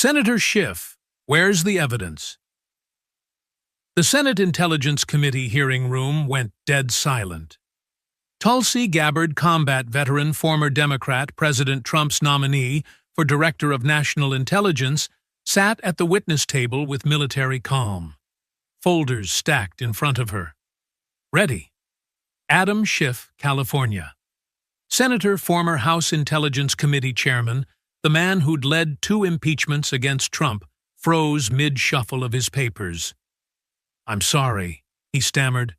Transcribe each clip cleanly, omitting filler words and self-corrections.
Senator Schiff, where's the evidence? The Senate Intelligence Committee hearing room went dead silent. Tulsi Gabbard, combat veteran, former Democrat, President Trump's nominee for Director of National Intelligence, sat at the witness table with military calm, folders stacked in front of her. Ready. Adam Schiff, California. Senator, former House Intelligence Committee chairman, the man who'd led 2 impeachments against Trump, froze mid-shuffle of his papers. "I'm sorry," he stammered.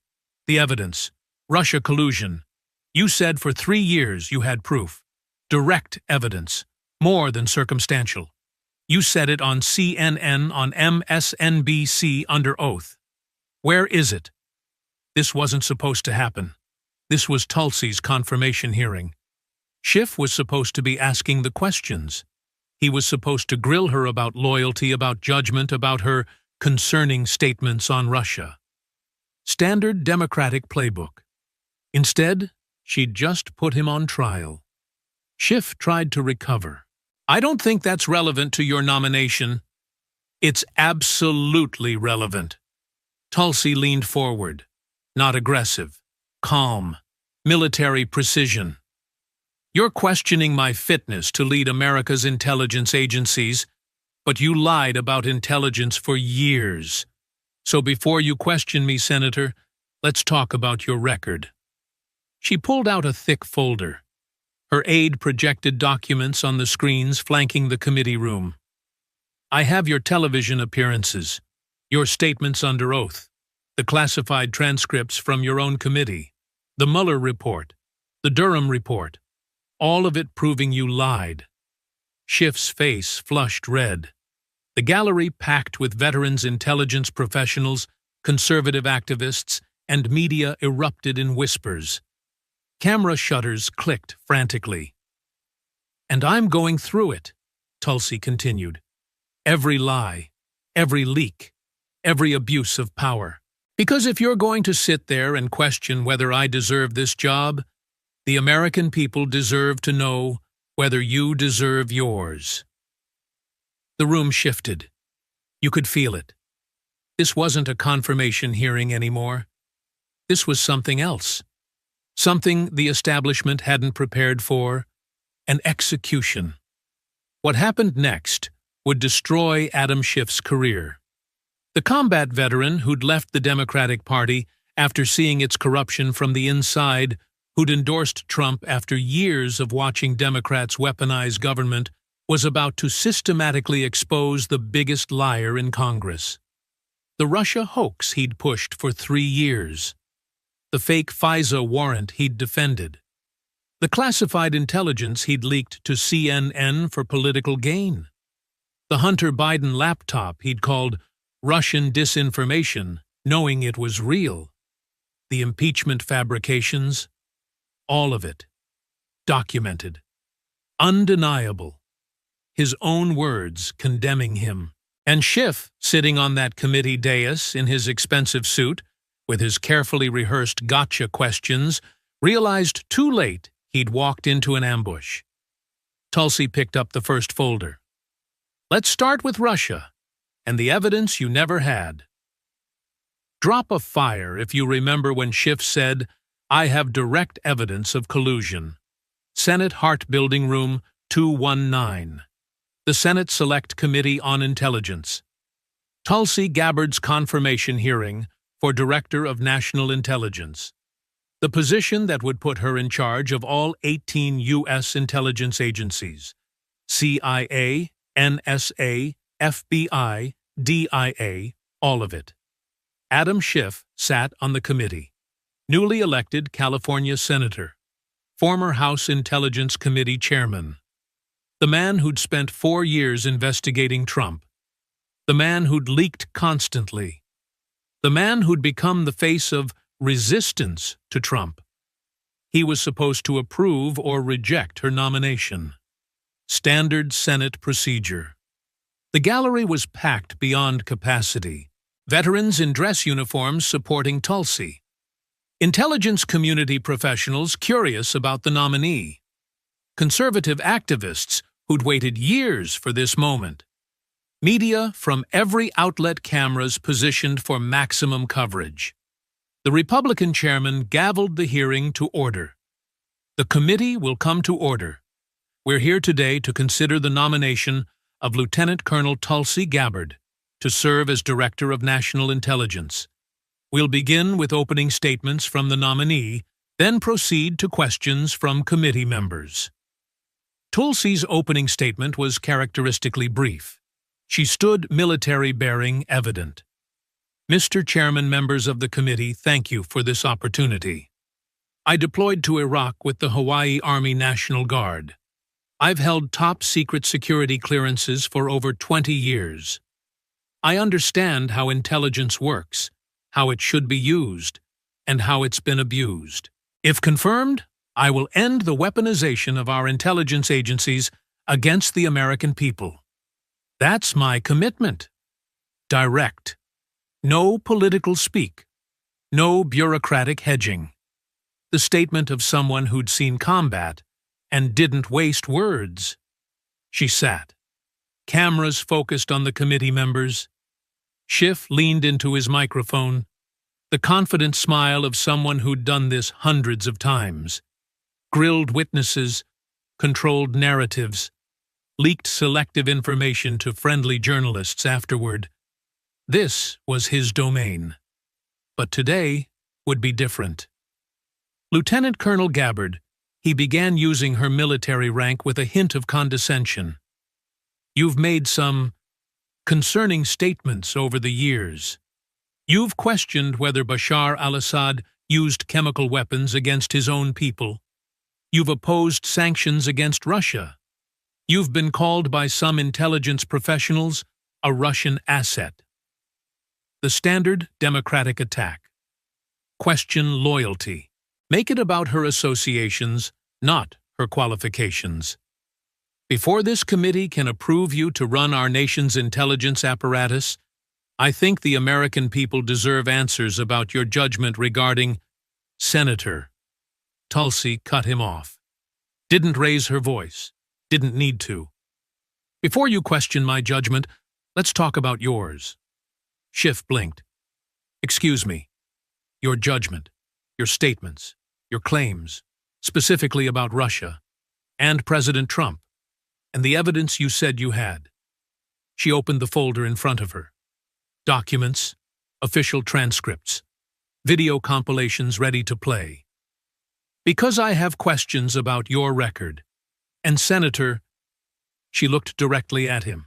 "The evidence. Russia collusion. You said for 3 years you had proof. Direct evidence. More than circumstantial. You said it on CNN, on MSNBC under oath. Where is it?" This wasn't supposed to happen. This was Tulsi's confirmation hearing. Schiff was supposed to be asking the questions. He was supposed to grill her about loyalty, about judgment, about her concerning statements on Russia. Standard Democratic playbook. Instead, she'd just put him on trial. Schiff tried to recover. "I don't think that's relevant to your nomination." "It's absolutely relevant." Tulsi leaned forward, not aggressive, calm, military precision. "You're questioning my fitness to lead America's intelligence agencies, but you lied about intelligence for years. So before you question me, Senator, let's talk about your record." She pulled out a thick folder. Her aide projected documents on the screens flanking the committee room. "I have your television appearances, your statements under oath, the classified transcripts from your own committee, the Mueller report, the Durham report, all of it proving you lied." Schiff's face flushed red. The gallery packed with veterans, intelligence professionals, conservative activists, and media erupted in whispers. Camera shutters clicked frantically. "And I'm going through it," Tulsi continued. "Every lie, every leak, every abuse of power. Because if you're going to sit there and question whether I deserve this job, the American people deserve to know whether you deserve yours." The room shifted. You could feel it. This wasn't a confirmation hearing anymore. This was something else. Something the establishment hadn't prepared for. An execution. What happened next would destroy Adam Schiff's career. The combat veteran who'd left the Democratic Party after seeing its corruption from the inside, who'd endorsed Trump after years of watching Democrats weaponize government, was about to systematically expose the biggest liar in Congress. The Russia hoax he'd pushed for 3 years. The fake FISA warrant he'd defended. The classified intelligence he'd leaked to CNN for political gain. The Hunter Biden laptop he'd called Russian disinformation, knowing it was real. The impeachment fabrications. All of it. Documented. Undeniable. His own words condemning him. And Schiff, sitting on that committee dais in his expensive suit, with his carefully rehearsed gotcha questions, realized too late he'd walked into an ambush. Tulsi picked up the first folder. "Let's start with Russia, and the evidence you never had." Drop a fire if you remember when Schiff said, "I have direct evidence of collusion." Senate Heart Building Room 219. The Senate Select Committee on Intelligence. Tulsi Gabbard's confirmation hearing for Director of National Intelligence. The position that would put her in charge of all 18 U.S. intelligence agencies. CIA, NSA, FBI, DIA, all of it. Adam Schiff sat on the committee. Newly elected California Senator. Former House Intelligence Committee Chairman. The man who'd spent 4 years investigating Trump. The man who'd leaked constantly. The man who'd become the face of resistance to Trump. He was supposed to approve or reject her nomination. Standard Senate procedure. The gallery was packed beyond capacity. Veterans in dress uniforms supporting Tulsi. Intelligence community professionals curious about the nominee. Conservative activists who'd waited years for this moment. Media from every outlet, cameras positioned for maximum coverage. The Republican chairman gavelled the hearing to order. The committee will come to order. We're here today to consider the nomination of Lieutenant Colonel Tulsi Gabbard to serve as Director of National Intelligence. We'll begin with opening statements from the nominee, then proceed to questions from committee members. Tulsi's opening statement was characteristically brief. She stood military-bearing evident. Mr. Chairman, members of the committee, thank you for this opportunity. I deployed to Iraq with the Hawaii Army National Guard. I've held top-secret security clearances for over 20 years. I understand how intelligence works, how it should be used, and how it's been abused. If confirmed, I will end the weaponization of our intelligence agencies against the American people. That's my commitment. Direct. No political speak. No bureaucratic hedging. The statement of someone who'd seen combat and didn't waste words. She sat. Cameras focused on the committee members. Schiff leaned into his microphone, the confident smile of someone who'd done this hundreds of times. Grilled witnesses, controlled narratives, leaked selective information to friendly journalists afterward. This was his domain. But today would be different. Lieutenant Colonel Gabbard, he began using her military rank with a hint of condescension. You've made some concerning statements over the years. You've questioned whether Bashar al-Assad used chemical weapons against his own people. You've opposed sanctions against Russia. You've been called by some intelligence professionals a Russian asset. The standard democratic attack. Question loyalty. Make it about her associations, not her qualifications. Before this committee can approve you to run our nation's intelligence apparatus, I think the American people deserve answers about your judgment regarding Senator. Tulsi cut him off. Didn't raise her voice. Didn't need to. Before you question my judgment, let's talk about yours. Schiff blinked. Excuse me. Your judgment, your statements, your claims, specifically about Russia, and President Trump, and the evidence you said you had. She opened the folder in front of her. Documents, official transcripts, video compilations ready to play. Because I have questions about your record, and Senator, she looked directly at him.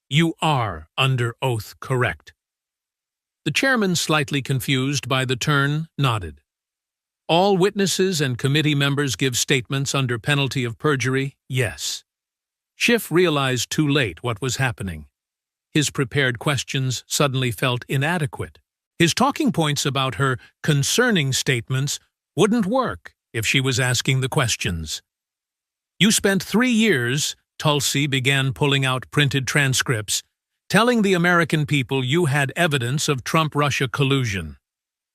You are under oath, correct? The chairman, slightly confused by the turn, nodded. All witnesses and committee members give statements under penalty of perjury, yes. Schiff realized too late what was happening. His prepared questions suddenly felt inadequate. His talking points about her concerning statements wouldn't work if she was asking the questions. You spent 3 years, Tulsi began pulling out printed transcripts, telling the American people you had evidence of Trump-Russia collusion.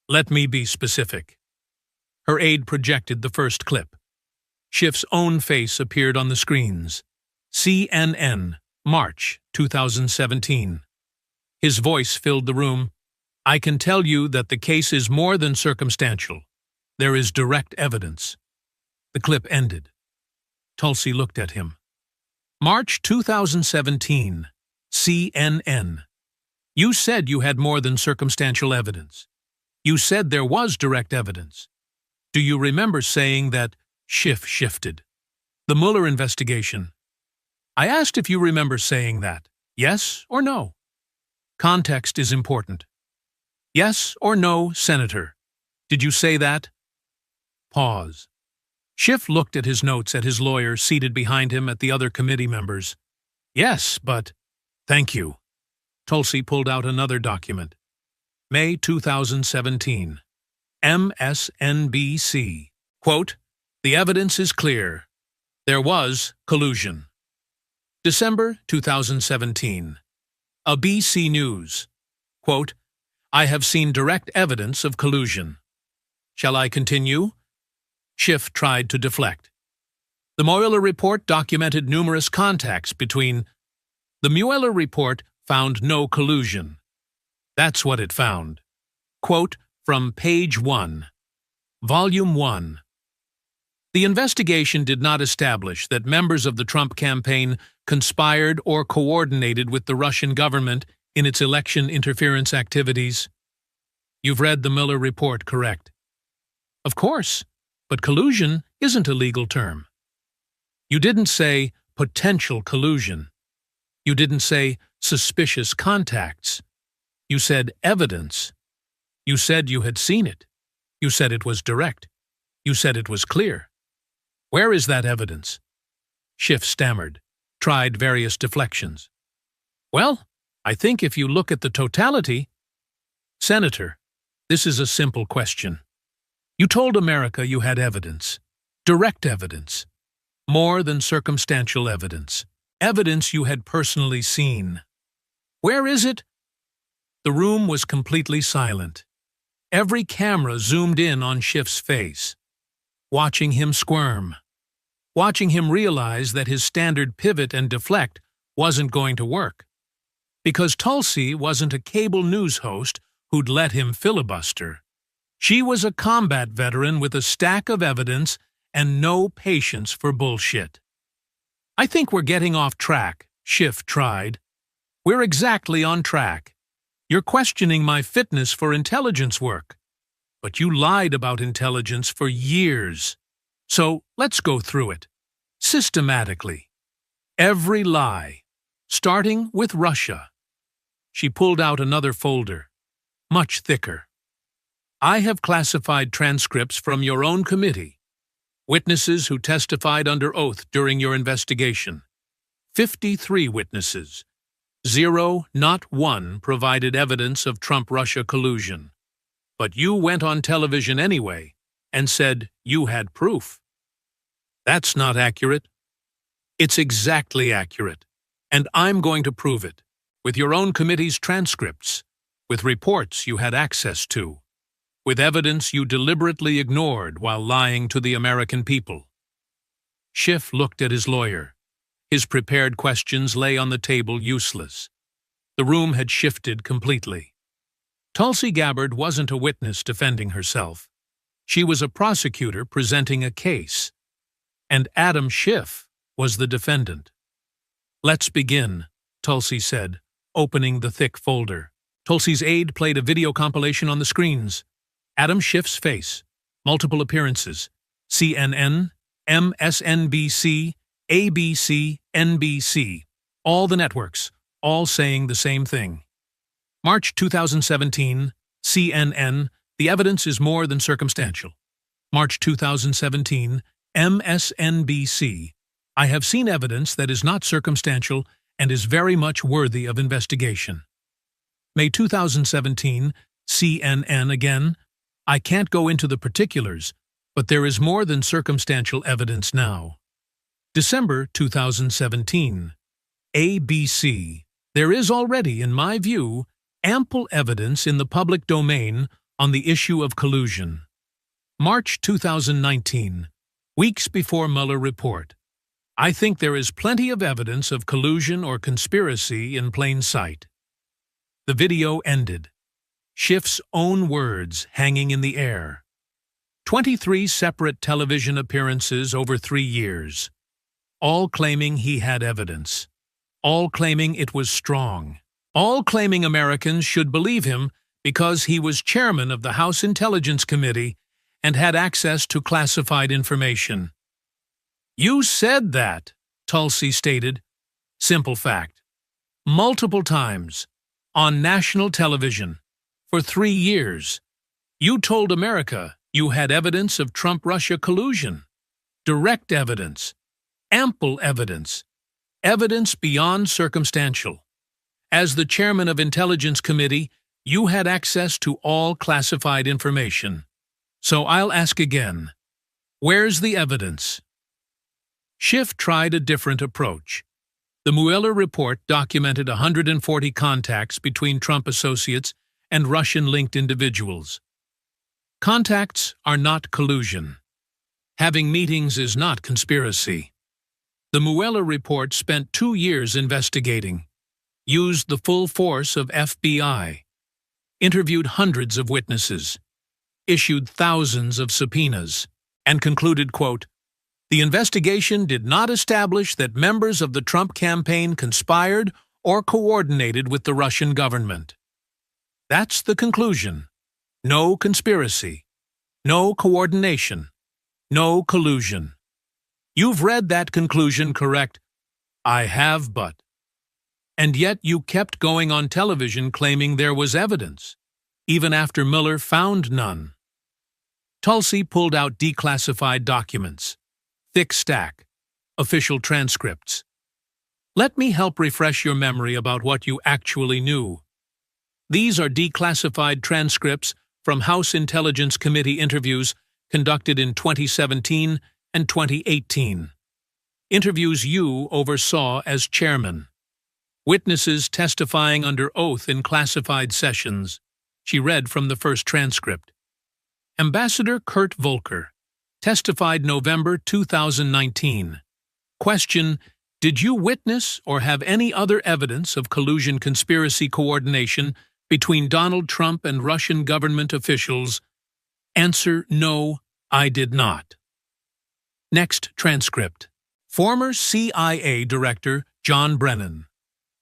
Let me be specific. Her aide projected the first clip. Schiff's own face appeared on the screens. CNN, March 2017. His voice filled the room. I can tell you that the case is more than circumstantial. There is direct evidence. The clip ended. Tulsi looked at him. March 2017, CNN. You said you had more than circumstantial evidence. You said there was direct evidence. Do you remember saying that Schiff shifted? The Mueller investigation. I asked if you remember saying that. Yes or no? Context is important. Yes or no, Senator? Did you say that? Pause. Schiff looked at his notes at his lawyer seated behind him at the other committee members. Yes, but... Thank you. Tulsi pulled out another document. May 2017. MSNBC. Quote, the evidence is clear. There was collusion. December 2017. ABC News. Quote, I have seen direct evidence of collusion. Shall I continue? Schiff tried to deflect. The Mueller report documented numerous contacts between... The Mueller report found no collusion. That's what it found. Quote from page 1, Volume 1. The investigation did not establish that members of the Trump campaign conspired or coordinated with the Russian government in its election interference activities. You've read the Mueller report, correct? Of course, but collusion isn't a legal term. You didn't say potential collusion. You didn't say suspicious contacts. You said evidence. You said you had seen it. You said it was direct. You said it was clear. Where is that evidence? Schiff stammered, tried various deflections. Well, I think if you look at the totality… Senator, this is a simple question. You told America you had evidence, direct evidence, more than circumstantial evidence, evidence you had personally seen. Where is it? The room was completely silent. Every camera zoomed in on Schiff's face, watching him squirm, watching him realize that his standard pivot and deflect wasn't going to work. Because Tulsi wasn't a cable news host who'd let him filibuster. She was a combat veteran with a stack of evidence and no patience for bullshit. I think we're getting off track, Schiff tried. We're exactly on track. You're questioning my fitness for intelligence work. But you lied about intelligence for years. So let's go through it. Systematically. Every lie. Starting with Russia. She pulled out another folder. Much thicker. I have classified transcripts from your own committee. Witnesses who testified under oath during your investigation. 53 witnesses. 0, not 1, provided evidence of Trump-Russia collusion. But you went on television anyway and said you had proof. That's not accurate. It's exactly accurate, and I'm going to prove it, with your own committee's transcripts, with reports you had access to, with evidence you deliberately ignored while lying to the American people. Schiff looked at his lawyer. His prepared questions lay on the table useless. The room had shifted completely. Tulsi Gabbard wasn't a witness defending herself. She was a prosecutor presenting a case. And Adam Schiff was the defendant. Let's begin, Tulsi said, opening the thick folder. Tulsi's aide played a video compilation on the screens. Adam Schiff's face, multiple appearances, CNN, MSNBC, ABC, NBC, all the networks, all saying the same thing. March 2017, CNN, the evidence is more than circumstantial. March 2017, MSNBC, I have seen evidence that is not circumstantial and is very much worthy of investigation. May 2017, CNN again, I can't go into the particulars, but there is more than circumstantial evidence now. December 2017, ABC, there is already, in my view, ample evidence in the public domain on the issue of collusion. March 2019, weeks before Mueller report. I think there is plenty of evidence of collusion or conspiracy in plain sight. The video ended. Schiff's own words hanging in the air. 23 separate television appearances over 3 years. All claiming he had evidence. All claiming it was strong. All claiming Americans should believe him because he was chairman of the House Intelligence Committee and had access to classified information. You said that, Tulsi stated. Simple fact. Multiple times. On national television. For 3 years. You told America you had evidence of Trump-Russia collusion. Direct evidence. Ample evidence. Evidence beyond circumstantial. As the chairman of Intelligence Committee, you had access to all classified information. So I'll ask again. Where's the evidence? Schiff tried a different approach. The Mueller report documented 140 contacts between Trump associates and Russian-linked individuals. Contacts are not collusion. Having meetings is not conspiracy. The Mueller report spent 2 years investigating. used the full force of FBI, interviewed hundreds of witnesses, issued thousands of subpoenas, and concluded, quote, "The investigation did not establish that members of the Trump campaign conspired or coordinated with the Russian government." That's the conclusion. No conspiracy, no coordination, no collusion. You've read that conclusion, correct? I have, but. And yet you kept going on television claiming there was evidence, even after Mueller found none. Tulsi pulled out declassified documents, thick stack, official transcripts. Let me help refresh your memory about what you actually knew. These are declassified transcripts from House Intelligence Committee interviews conducted in 2017 and 2018. Interviews you oversaw as chairman. Witnesses testifying under oath in classified sessions. She read from the first transcript. Ambassador Kurt Volker testified November 2019. Question: Did you witness or have any other evidence of collusion, conspiracy, coordination between Donald Trump and Russian government officials? Answer: No, I did not. Next transcript. Former CIA Director John Brennan.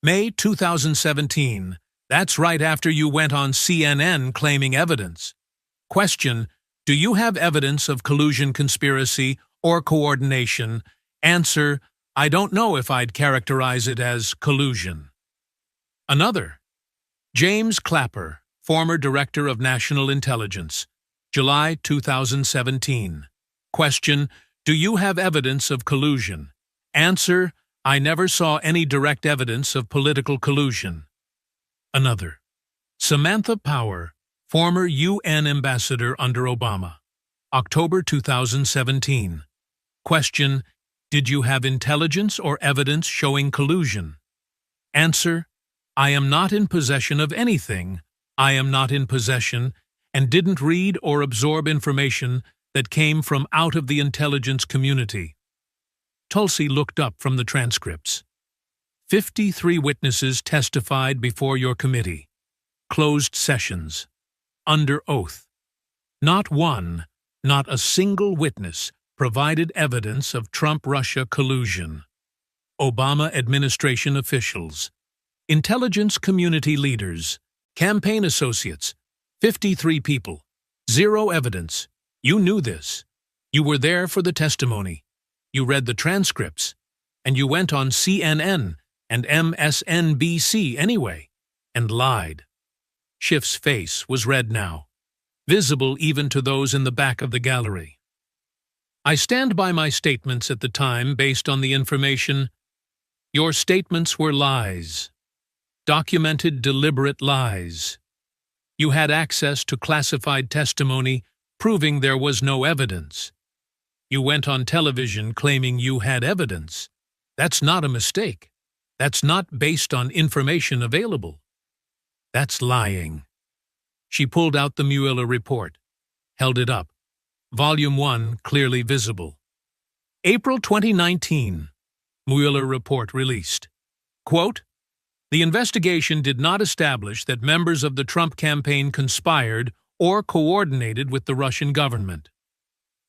May 2017. That's right after you went on CNN claiming evidence. Question: Do you have evidence of collusion, conspiracy, or coordination? Answer: I don't know if I'd characterize it as collusion. Another. James Clapper, former Director of National Intelligence. July 2017. Question: Do you have evidence of collusion? Answer: I never saw any direct evidence of political collusion. Another. Samantha Power, former UN ambassador under Obama. October 2017. Question: Did you have intelligence or evidence showing collusion? Answer: I am not in possession of anything. I am not in possession and didn't read or absorb information that came from out of the intelligence community. Tulsi looked up from the transcripts. 53 witnesses testified before your committee. Closed sessions. Under oath. Not one, not a single witness provided evidence of Trump-Russia collusion. Obama administration officials, intelligence community leaders, campaign associates, 53 people. Zero evidence. You knew this. You were there for the testimony. You read the transcripts. And you went on CNN and MSNBC anyway, and lied. Schiff's face was red now, visible even to those in the back of the gallery. I stand by my statements at the time based on the information. Your statements were lies. Documented, deliberate lies. You had access to classified testimony proving there was no evidence. You went on television claiming you had evidence. That's not a mistake. That's not based on information available. That's lying. She pulled out the Mueller report, held it up. Volume 1 clearly visible. April 2019. Mueller report released. Quote, "The investigation did not establish that members of the Trump campaign conspired or coordinated with the Russian government."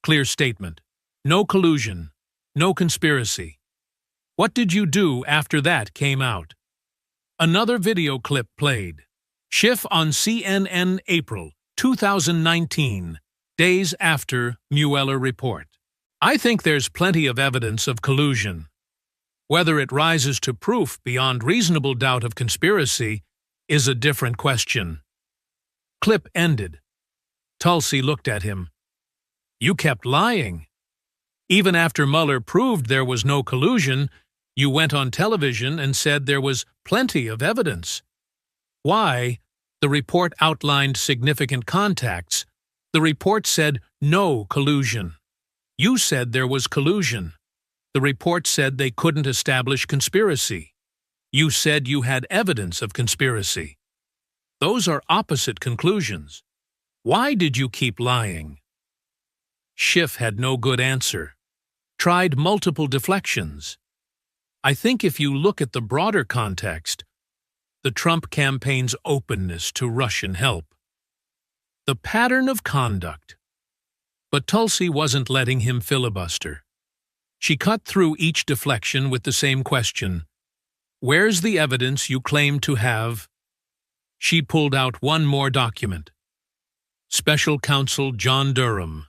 Clear statement. No collusion. No conspiracy. What did you do after that came out? Another video clip played. Schiff on CNN April 2019, days after Mueller report. I think there's plenty of evidence of collusion. Whether it rises to proof beyond reasonable doubt of conspiracy is a different question. Clip ended. Tulsi looked at him. You kept lying. Even after Mueller proved there was no collusion, you went on television and said there was plenty of evidence. Why? The report outlined significant contacts. The report said no collusion. You said there was collusion. The report said they couldn't establish conspiracy. You said you had evidence of conspiracy. Those are opposite conclusions. Why did you keep lying? Schiff had no good answer. Tried multiple deflections. I think if you look at the broader context, the Trump campaign's openness to Russian help. The pattern of conduct. But Tulsi wasn't letting him filibuster. She cut through each deflection with the same question. Where's the evidence you claim to have? She pulled out one more document. Special Counsel John Durham,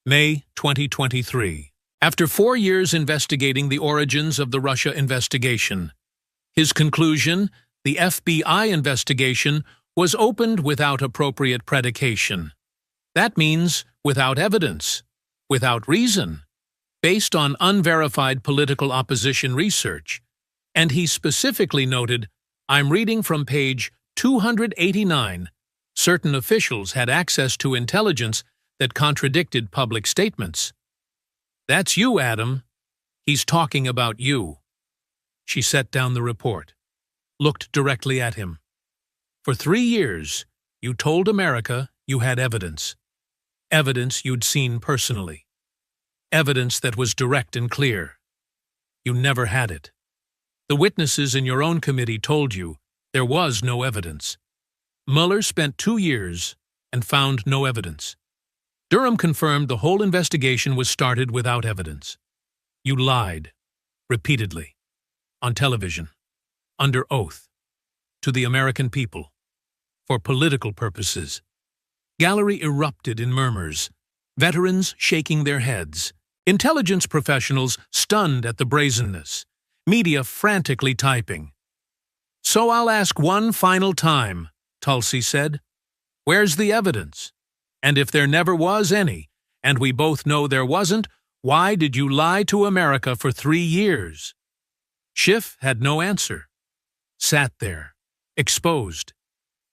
May 2023. After 4 years investigating the origins of the Russia investigation, his conclusion, the FBI investigation, was opened without appropriate predication. That means without evidence, without reason, based on unverified political opposition research. And he specifically noted, I'm reading from page 289, certain officials had access to intelligence that contradicted public statements. That's you, Adam. He's talking about you. She set down the report, looked directly at him. For 3 years, you told America you had evidence. Evidence you'd seen personally. Evidence that was direct and clear. You never had it. The witnesses in your own committee told you there was no evidence. Mueller spent 2 years and found no evidence. Durham confirmed the whole investigation was started without evidence. You lied, repeatedly, on television, under oath, to the American people, for political purposes. Gallery erupted in murmurs, veterans shaking their heads, intelligence professionals stunned at the brazenness, media frantically typing. So I'll ask one final time, Tulsi said. Where's the evidence? And if there never was any, and we both know there wasn't, why did you lie to America for 3 years? Schiff had no answer. Sat there, exposed.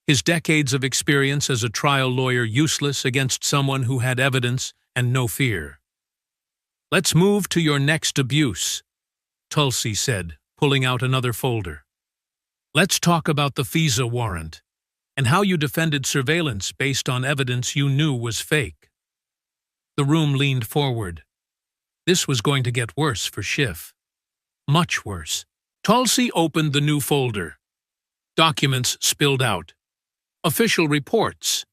His decades of experience as a trial lawyer useless against someone who had evidence and no fear. Let's move to your next abuse, Tulsi said, pulling out another folder. Let's talk about the FISA warrant and how you defended surveillance based on evidence you knew was fake. The room leaned forward. This was going to get worse for Schiff. Much worse. Tulsi opened the new folder. Documents spilled out. Official reports.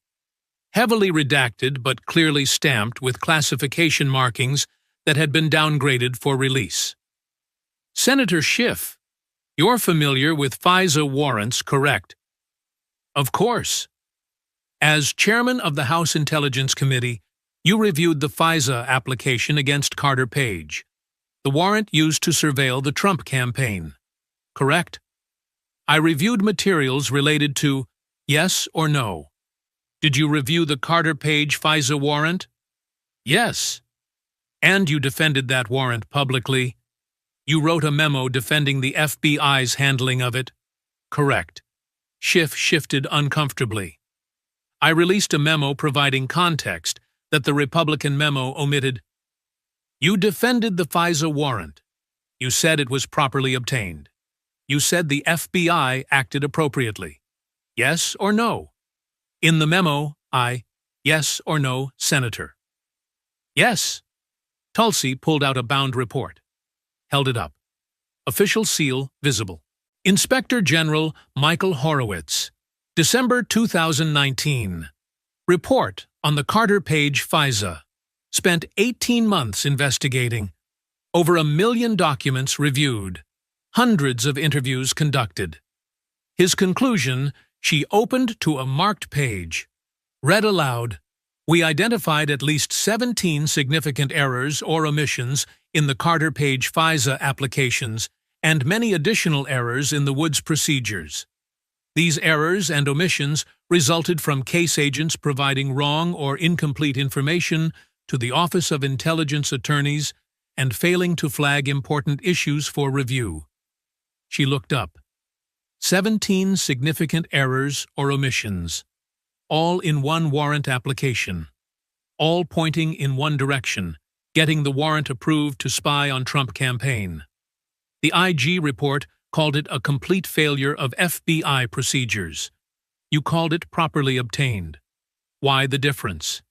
Heavily redacted but clearly stamped with classification markings that had been downgraded for release. Senator Schiff, you're familiar with FISA warrants, correct? Of course. As chairman of the House Intelligence Committee, you reviewed the FISA application against Carter Page, the warrant used to surveil the Trump campaign, correct? I reviewed materials related to yes or no. Did you review the Carter Page FISA warrant? Yes. And you defended that warrant publicly. You wrote a memo defending the FBI's handling of it. Correct. Schiff shifted uncomfortably. I released a memo providing context that the Republican memo omitted. You defended the FISA warrant. You said it was properly obtained. You said the FBI acted appropriately. Yes or no? In the memo, yes or no, Senator. Yes. Tulsi pulled out a bound report. Held it up. Official seal visible. Inspector General Michael Horowitz, December 2019. Report on the Carter Page FISA. Spent 18 months investigating. Over 1 million documents reviewed. Hundreds of interviews conducted. His conclusion, she opened to a marked page. Read aloud. We identified at least 17 significant errors or omissions in the Carter Page FISA applications and many additional errors in the Woods procedures. These errors and omissions resulted from case agents providing wrong or incomplete information to the Office of Intelligence Attorneys and failing to flag important issues for review. She looked up. 17 significant errors or omissions, all in one warrant application, all pointing in one direction, getting the warrant approved to spy on Trump campaign. The IG report called it a complete failure of FBI procedures. You called it properly obtained. Why the difference?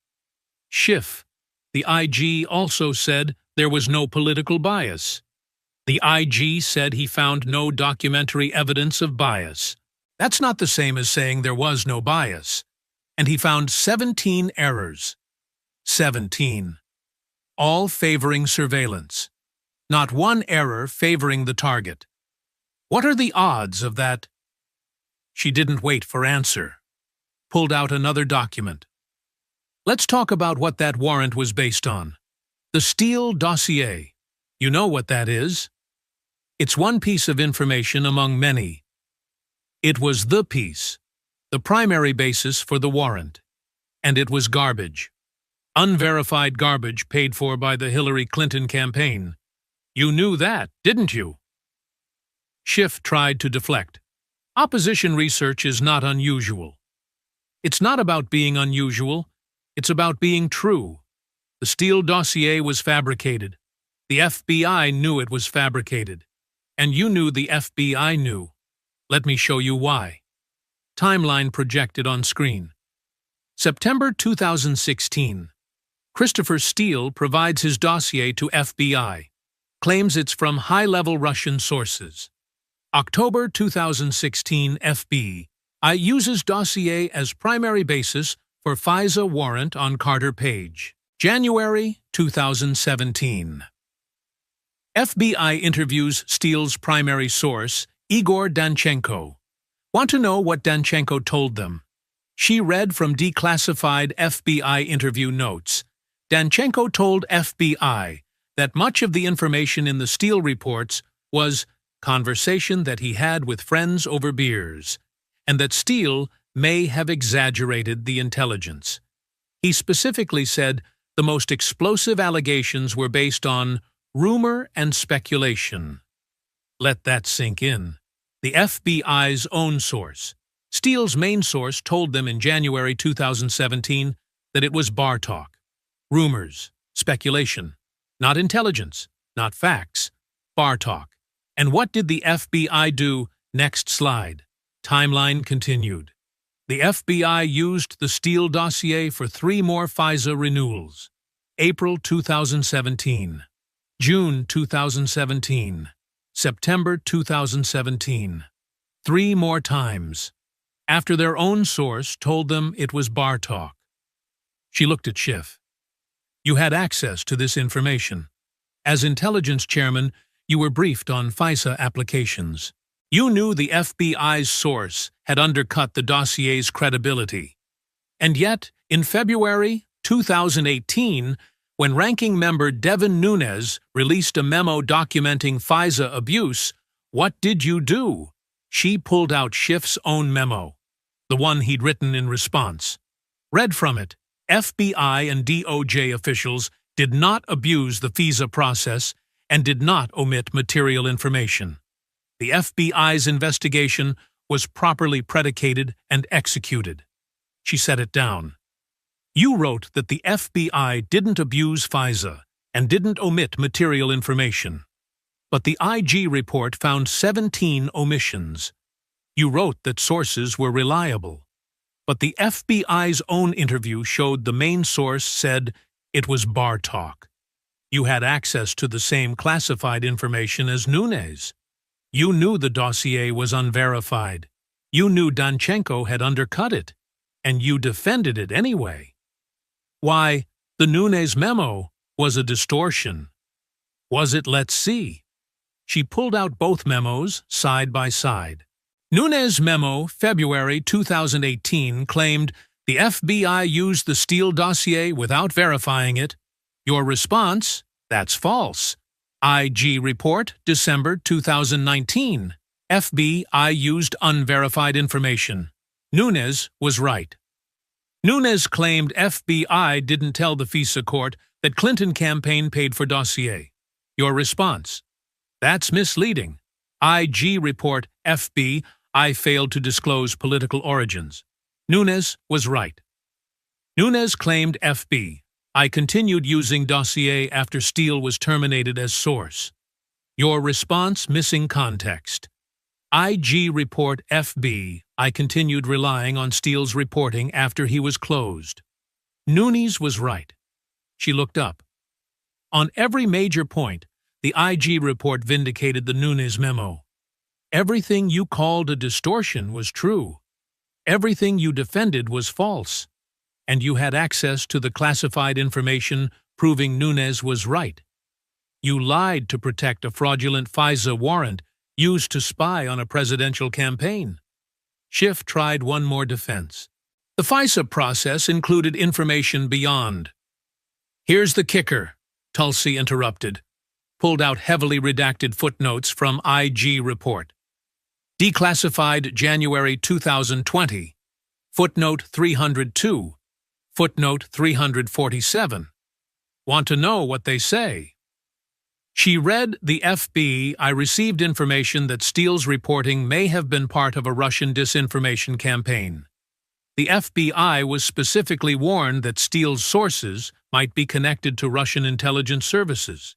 Schiff, the IG also said there was no political bias. The IG said he found no documentary evidence of bias. That's not the same as saying there was no bias. And he found 17 errors. 17. All favoring surveillance. Not one error favoring the target. What are the odds of that? She didn't wait for answer. Pulled out another document. Let's talk about what that warrant was based on. The Steele dossier. You know what that is? It's one piece of information among many. It was the piece, the primary basis for the warrant. And it was garbage. Unverified garbage paid for by the Hillary Clinton campaign. You knew that, didn't you? Schiff tried to deflect. Opposition research is not unusual. It's not about being unusual. It's about being true. The Steele dossier was fabricated. The FBI knew it was fabricated. And you knew the FBI knew. Let me show you why. Timeline projected on screen. September 2016. Christopher Steele provides his dossier to FBI. Claims it's from high-level Russian sources. October 2016 FBI uses dossier as primary basis for FISA warrant on Carter Page. January 2017. FBI interviews Steele's primary source, Igor Danchenko. Want to know what Danchenko told them? She read from declassified FBI interview notes. Danchenko told FBI that much of the information in the Steele reports was conversation that he had with friends over beers, and that Steele may have exaggerated the intelligence. He specifically said the most explosive allegations were based on rumor and speculation. Let that sink in. The FBI's own source, Steele's main source, told them in January 2017 that it was bar talk. Rumors, speculation, not intelligence, not facts, bar talk. And what did the FBI do? Next slide. Timeline continued. The FBI used the Steele dossier for 3 more FISA renewals. April 2017, June 2017, September 2017. 3 more times. After their own source told them it was bar talk. She looked at Schiff. You had access to this information. As intelligence chairman, you were briefed on FISA applications. You knew the FBI's source had undercut the dossier's credibility. And yet, in February 2018, when Ranking Member Devin Nunes released a memo documenting FISA abuse, what did you do? She pulled out Schiff's own memo, the one he'd written in response. Read from it, FBI and DOJ officials did not abuse the FISA process and did not omit material information. The FBI's investigation was properly predicated and executed. She set it down. You wrote that the FBI didn't abuse FISA and didn't omit material information. But the IG report found 17 omissions. You wrote that sources were reliable. But the FBI's own interview showed the main source said it was bar talk. You had access to the same classified information as Nunes. You knew the dossier was unverified. You knew Danchenko had undercut it, and you defended it anyway. Why, the Nunes memo was a distortion. Was it? Let's see. She pulled out both memos side by side. Nunes' memo, February 2018, claimed the FBI used the Steele dossier without verifying it. Your response? That's false. IG report, December 2019. FBI used unverified information. Nunes was right. Nunes claimed FBI didn't tell the FISA court that Clinton campaign paid for dossier. Your response? That's misleading. IG report, FBI failed to disclose political origins. Nunes was right. Nunes claimed FBI continued using dossier after Steele was terminated as source. Your response? Missing context. IG report FBI continued relying on Steele's reporting after he was closed. Nunes was right. She looked up. On every major point, the IG report vindicated the Nunes memo. Everything you called a distortion was true. Everything you defended was false. And you had access to the classified information proving Nunes was right. You lied to protect a fraudulent FISA warrant used to spy on a presidential campaign. Schiff tried one more defense. The FISA process included information beyond. Here's the kicker, Tulsi interrupted, pulled out heavily redacted footnotes from IG report. Declassified January 2020, footnote 302, footnote 347. Want to know what they say? She read the FB. I received information that Steele's reporting may have been part of a Russian disinformation campaign. The FBI was specifically warned that Steele's sources might be connected to Russian intelligence services.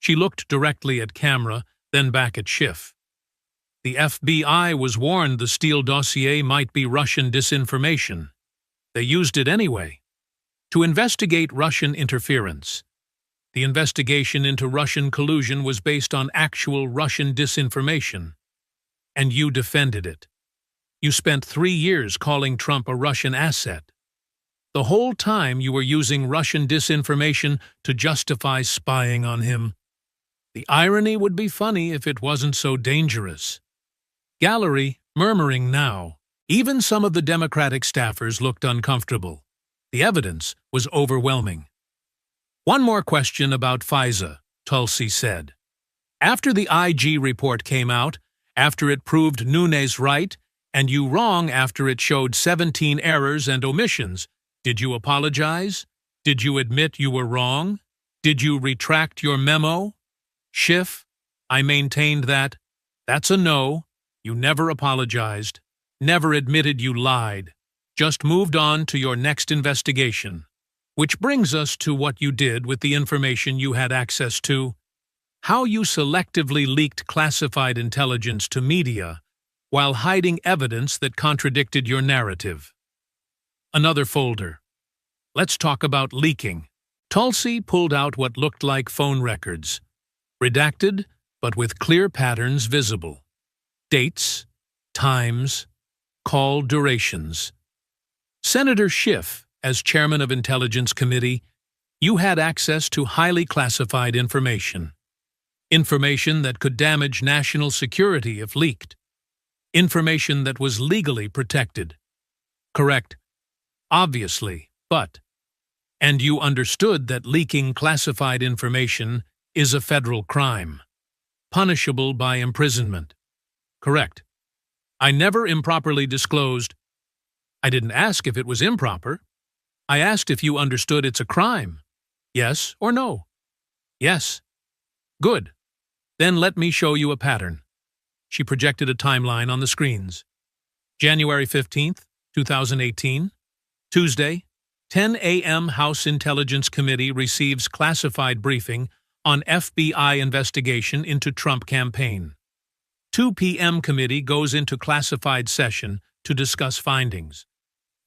She looked directly at camera, then back at Schiff. The FBI was warned the Steele dossier might be Russian disinformation. They used it anyway. To investigate Russian interference. The investigation into Russian collusion was based on actual Russian disinformation. And you defended it. You spent 3 years calling Trump a Russian asset. The whole time you were using Russian disinformation to justify spying on him. The irony would be funny if it wasn't so dangerous. Gallery murmuring now. Even some of the Democratic staffers looked uncomfortable. The evidence was overwhelming. One more question about FISA, Tulsi said. After the IG report came out, after it proved Nunes right, and you wrong after it showed 17 errors and omissions, did you apologize? Did you admit you were wrong? Did you retract your memo? Schiff, I maintained that. That's a no. You never apologized. Never admitted you lied. Just moved on to your next investigation. Which brings us to what you did with the information you had access to. How you selectively leaked classified intelligence to media while hiding evidence that contradicted your narrative. Another folder. Let's talk about leaking. Tulsi pulled out what looked like phone records. Redacted, but with clear patterns visible. Dates, times, call durations. Senator Schiff, as chairman of Intelligence Committee, you had access to highly classified information. Information that could damage national security if leaked. Information that was legally protected. Correct. Obviously, but. And you understood that leaking classified information is a federal crime, punishable by imprisonment. Correct. I never improperly disclosed. I didn't ask if it was improper. I asked if you understood it's a crime. Yes or no? Yes. Good. Then let me show you a pattern. She projected a timeline on the screens. January 15th, 2018, Tuesday, 10 a.m. House Intelligence Committee receives classified briefing on FBI investigation into Trump campaign. 2 p.m. Committee goes into classified session to discuss findings.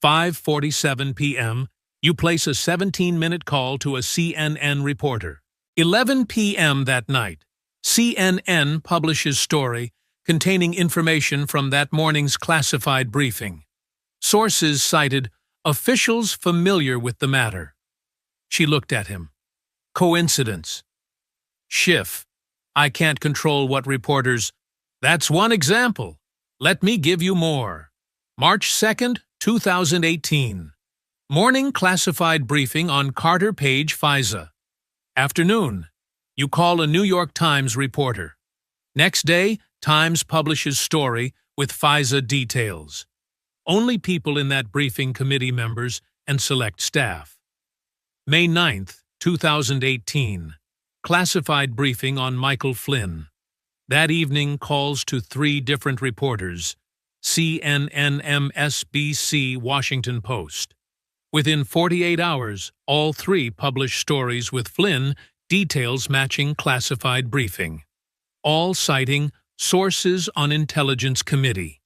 5:47 p.m., you place a 17-minute call to a CNN reporter. 11 p.m. that night, CNN publishes story containing information from that morning's classified briefing. Sources cited officials familiar with the matter. She looked at him. Coincidence. Schiff, I can't control what reporters. That's one example. Let me give you more. March 2nd, 2018. Morning classified briefing on Carter Page FISA. Afternoon. You call a New York Times reporter. Next day, Times publishes story with FISA details. Only people in that briefing committee members and select staff. May 9th, 2018. Classified briefing on Michael Flynn. That evening calls to 3 different reporters, CNN, MSNBC, Washington Post. Within 48 hours, all 3 publish stories with Flynn, details matching classified briefing. All citing sources on Intelligence Committee.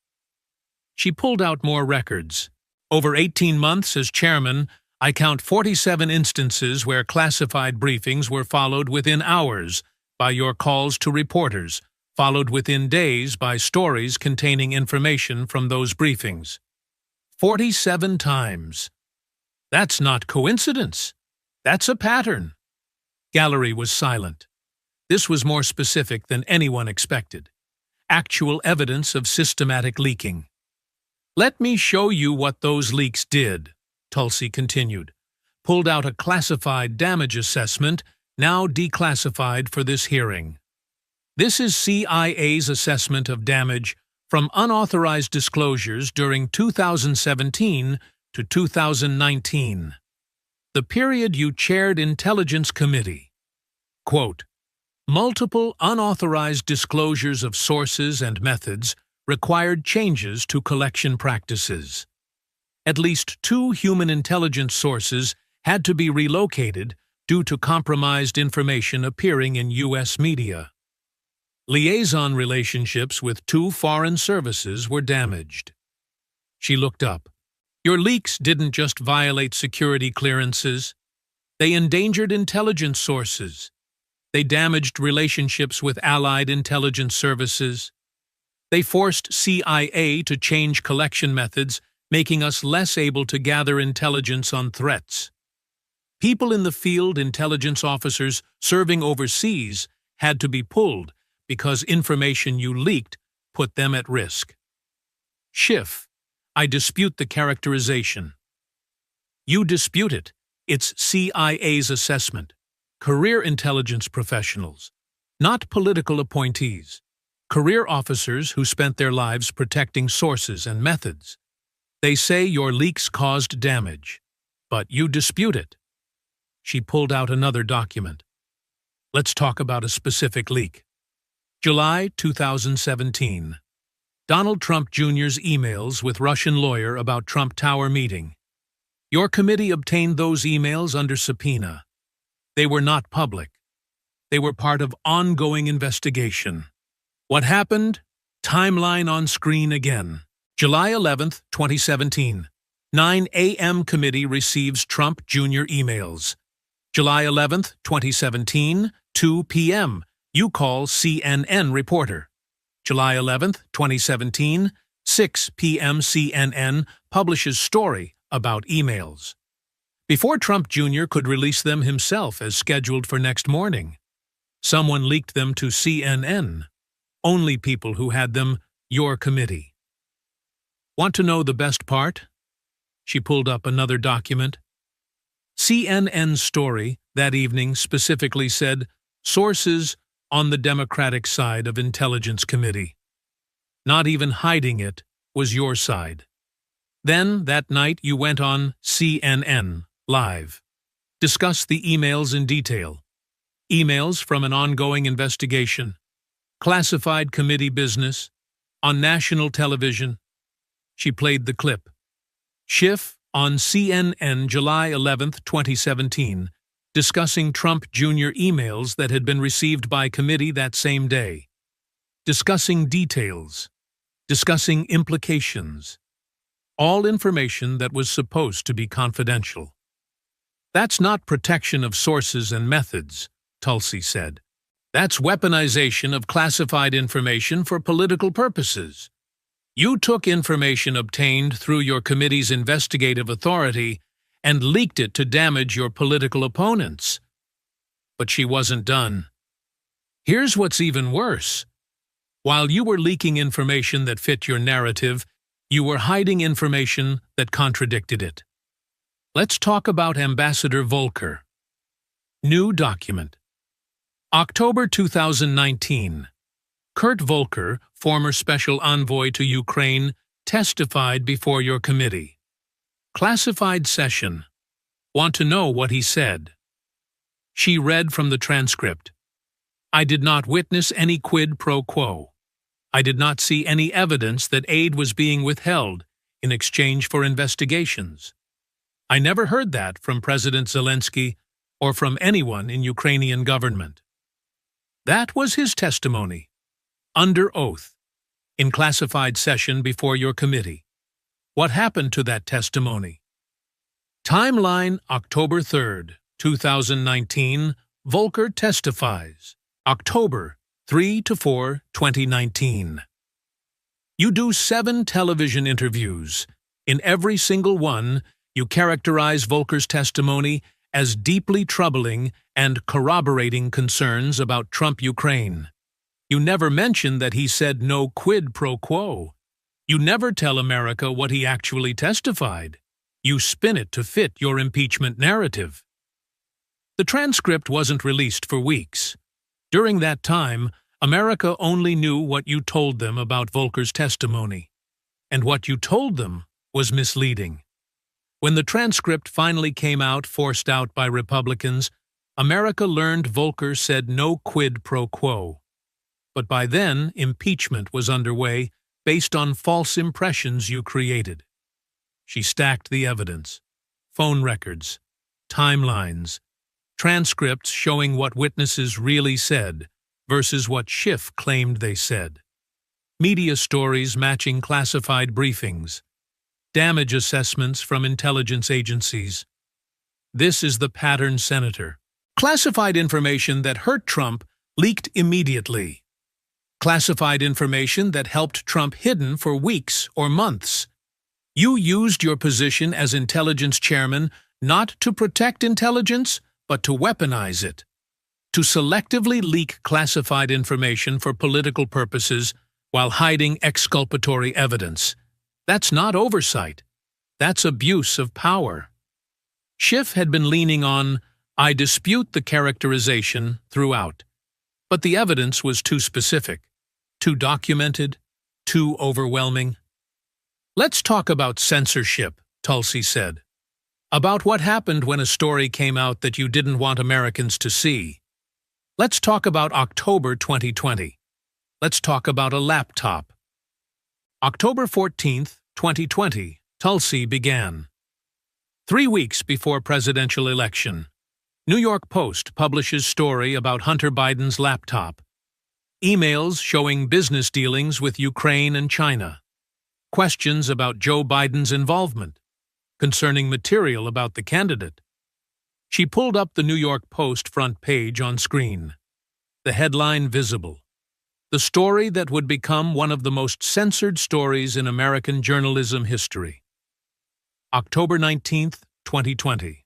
She pulled out more records. Over 18 months as chairman, I count 47 instances where classified briefings were followed within hours by your calls to reporters, followed within days by stories containing information from those briefings. 47 times. That's not coincidence. That's a pattern. Gallery was silent. This was more specific than anyone expected. Actual evidence of systematic leaking. Let me show you what those leaks did, Tulsi continued. Pulled out a classified damage assessment, now declassified for this hearing. This is CIA's assessment of damage from unauthorized disclosures during 2017 to 2019. The period you chaired Intelligence Committee. Quote, multiple unauthorized disclosures of sources and methods required changes to collection practices. At least 2 human intelligence sources had to be relocated due to compromised information appearing in U.S. media. Liaison relationships with 2 foreign services were damaged. She looked up. Your leaks didn't just violate security clearances. They endangered intelligence sources. They damaged relationships with allied intelligence services. They forced CIA to change collection methods, making us less able to gather intelligence on threats. People in the field, intelligence officers serving overseas, had to be pulled because information you leaked put them at risk. Schiff, I dispute the characterization. You dispute it. It's CIA's assessment. Career intelligence professionals, not political appointees. Career officers who spent their lives protecting sources and methods. They say your leaks caused damage, but you dispute it. She pulled out another document. Let's talk about a specific leak. July 2017. Donald Trump Jr.'s emails with Russian lawyer about Trump Tower meeting. Your committee obtained those emails under subpoena. They were not public. They were part of ongoing investigation. What happened? Timeline on screen again. July 11, 2017. 9 a.m. committee receives Trump Jr. emails. July 11, 2017, 2 p.m. You call CNN reporter. July 11, 2017, 6 p.m. CNN publishes story about emails. Before Trump Jr. could release them himself as scheduled for next morning, someone leaked them to CNN. Only people who had them, your committee. Want to know the best part? She pulled up another document. CNN's story that evening specifically said, sources on the Democratic side of Intelligence Committee. Not even hiding it was your side. Then, that night, you went on CNN Live. Discussed the emails in detail. Emails from an ongoing investigation. Classified committee business. On national television. She played the clip. Schiff on CNN July 11, 2017, discussing Trump Jr. emails that had been received by committee that same day. Discussing details. Discussing implications. All information that was supposed to be confidential. That's not protection of sources and methods, Tulsi said. That's weaponization of classified information for political purposes. You took information obtained through your committee's investigative authority and leaked it to damage your political opponents. But she wasn't done. Here's what's even worse. While you were leaking information that fit your narrative, you were hiding information that contradicted it. Let's talk about Ambassador Volker. New document. October 2019. Kurt Volker, former special envoy to Ukraine, testified before your committee. Classified session. Want to know what he said? She read from the transcript. I did not witness any quid pro quo. I did not see any evidence that aid was being withheld in exchange for investigations. I never heard that from President Zelensky or from anyone in Ukrainian government. That was his testimony, under oath, in classified session before your committee. What happened to that testimony? Timeline October 3, 2019, Volker testifies. October 3–4, 2019. You do 7 television interviews. In every single one, you characterize Volker's testimony as deeply troubling and corroborating concerns about Trump-Ukraine. You never mention that he said no quid pro quo. You never tell America what he actually testified. You spin it to fit your impeachment narrative. The transcript wasn't released for weeks. During that time, America only knew what you told them about Volker's testimony. And what you told them was misleading. When the transcript finally came out, forced out by Republicans, America learned Volker said no quid pro quo. But by then, impeachment was underway based on false impressions you created. She stacked the evidence: phone records, timelines, transcripts showing what witnesses really said versus what Schiff claimed they said, media stories matching classified briefings, damage assessments from intelligence agencies. This is the pattern, Senator. Classified information that hurt Trump leaked immediately. Classified information that helped Trump hidden for weeks or months. You used your position as intelligence chairman not to protect intelligence, but to weaponize it. To selectively leak classified information for political purposes while hiding exculpatory evidence. That's not oversight. That's abuse of power. Schiff had been leaning on, "I dispute the characterization," throughout. But the evidence was too specific, too documented, too overwhelming. "Let's talk about censorship," Tulsi said. "About what happened when a story came out that you didn't want Americans to see. Let's talk about October 2020. Let's talk about a laptop." October 14th, 2020, Tulsi began. 3 weeks before presidential election, New York Post publishes story about Hunter Biden's laptop. Emails showing business dealings with Ukraine and China. Questions about Joe Biden's involvement. Concerning material about the candidate. She pulled up the New York Post front page on screen. The headline visible. The story that would become one of the most censored stories in American journalism history. October 19th, 2020.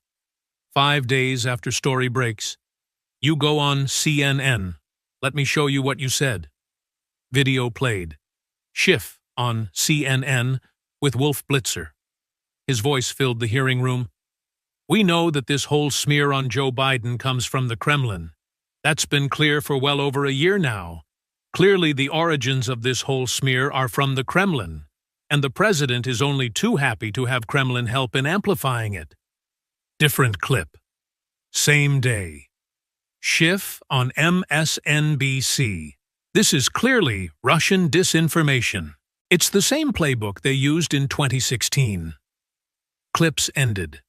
5 days after story breaks. You go on CNN. Let me show you what you said. Video played. Schiff on CNN with Wolf Blitzer. His voice filled the hearing room. "We know that this whole smear on Joe Biden comes from the Kremlin. That's been clear for well over a year now. Clearly the origins of this whole smear are from the Kremlin, and the president is only too happy to have Kremlin help in amplifying it." Different clip. Same day. Schiff on MSNBC. "This is clearly Russian disinformation. It's the same playbook they used in 2016. Clips ended.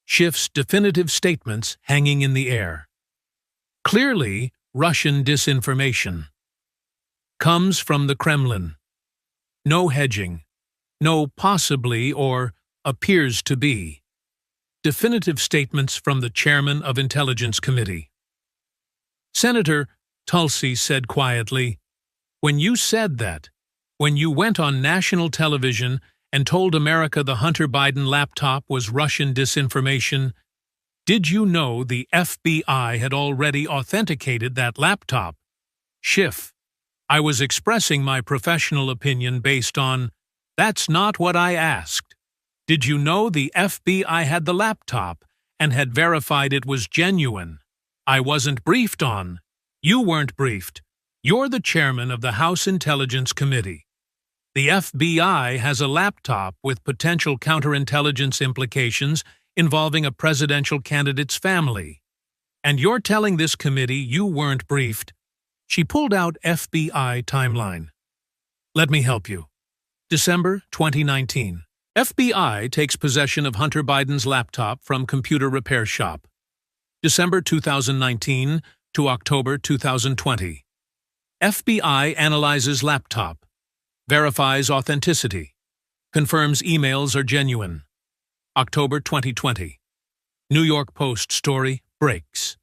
Schiff's definitive statements hanging in the air. Clearly Russian disinformation. Comes from the Kremlin. No hedging. No possibly or appears to be. Definitive statements from the chairman of Intelligence Committee. Senator, Tulsi said quietly, "When you said that, when you went on national television and told America the Hunter Biden laptop was Russian disinformation, did you know the FBI had already authenticated that laptop?" Schiff, "I was expressing my professional opinion based on, that's not what I asked. Did you know the FBI had the laptop and had verified it was genuine? I wasn't briefed on. You weren't briefed. You're the chairman of the House Intelligence Committee. The FBI has a laptop with potential counterintelligence implications involving a presidential candidate's family. And you're telling this committee you weren't briefed." She pulled out FBI timeline. "Let me help you." December 2019. FBI takes possession of Hunter Biden's laptop from computer repair shop. December 2019 to October 2020. FBI analyzes laptop. Verifies authenticity. Confirms emails are genuine. October 2020. New York Post story breaks.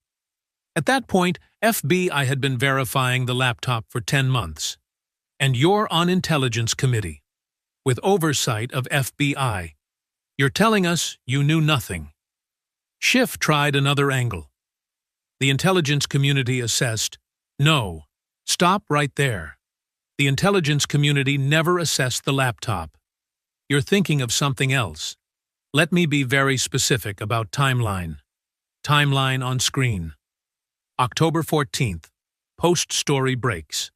At that point, FBI had been verifying the laptop for 10 months. And you're on Intelligence Committee, with oversight of FBI. You're telling us you knew nothing. Schiff tried another angle. The intelligence community assessed, no, stop right there. The intelligence community never assessed the laptop. You're thinking of something else. Let me be very specific about timeline. Timeline on screen. October 14th, post story breaks.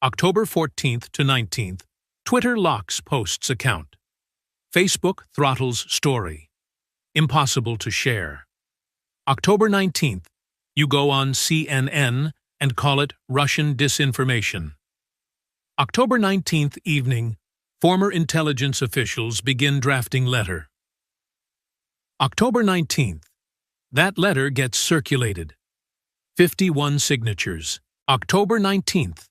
October 14th to 19th, Twitter locks post's account. Facebook throttles story. Impossible to share. October 19th, you go on CNN and call it Russian disinformation. October 19th evening, former intelligence officials begin drafting letter. October 19th, that letter gets circulated. 51 signatures. October 19th,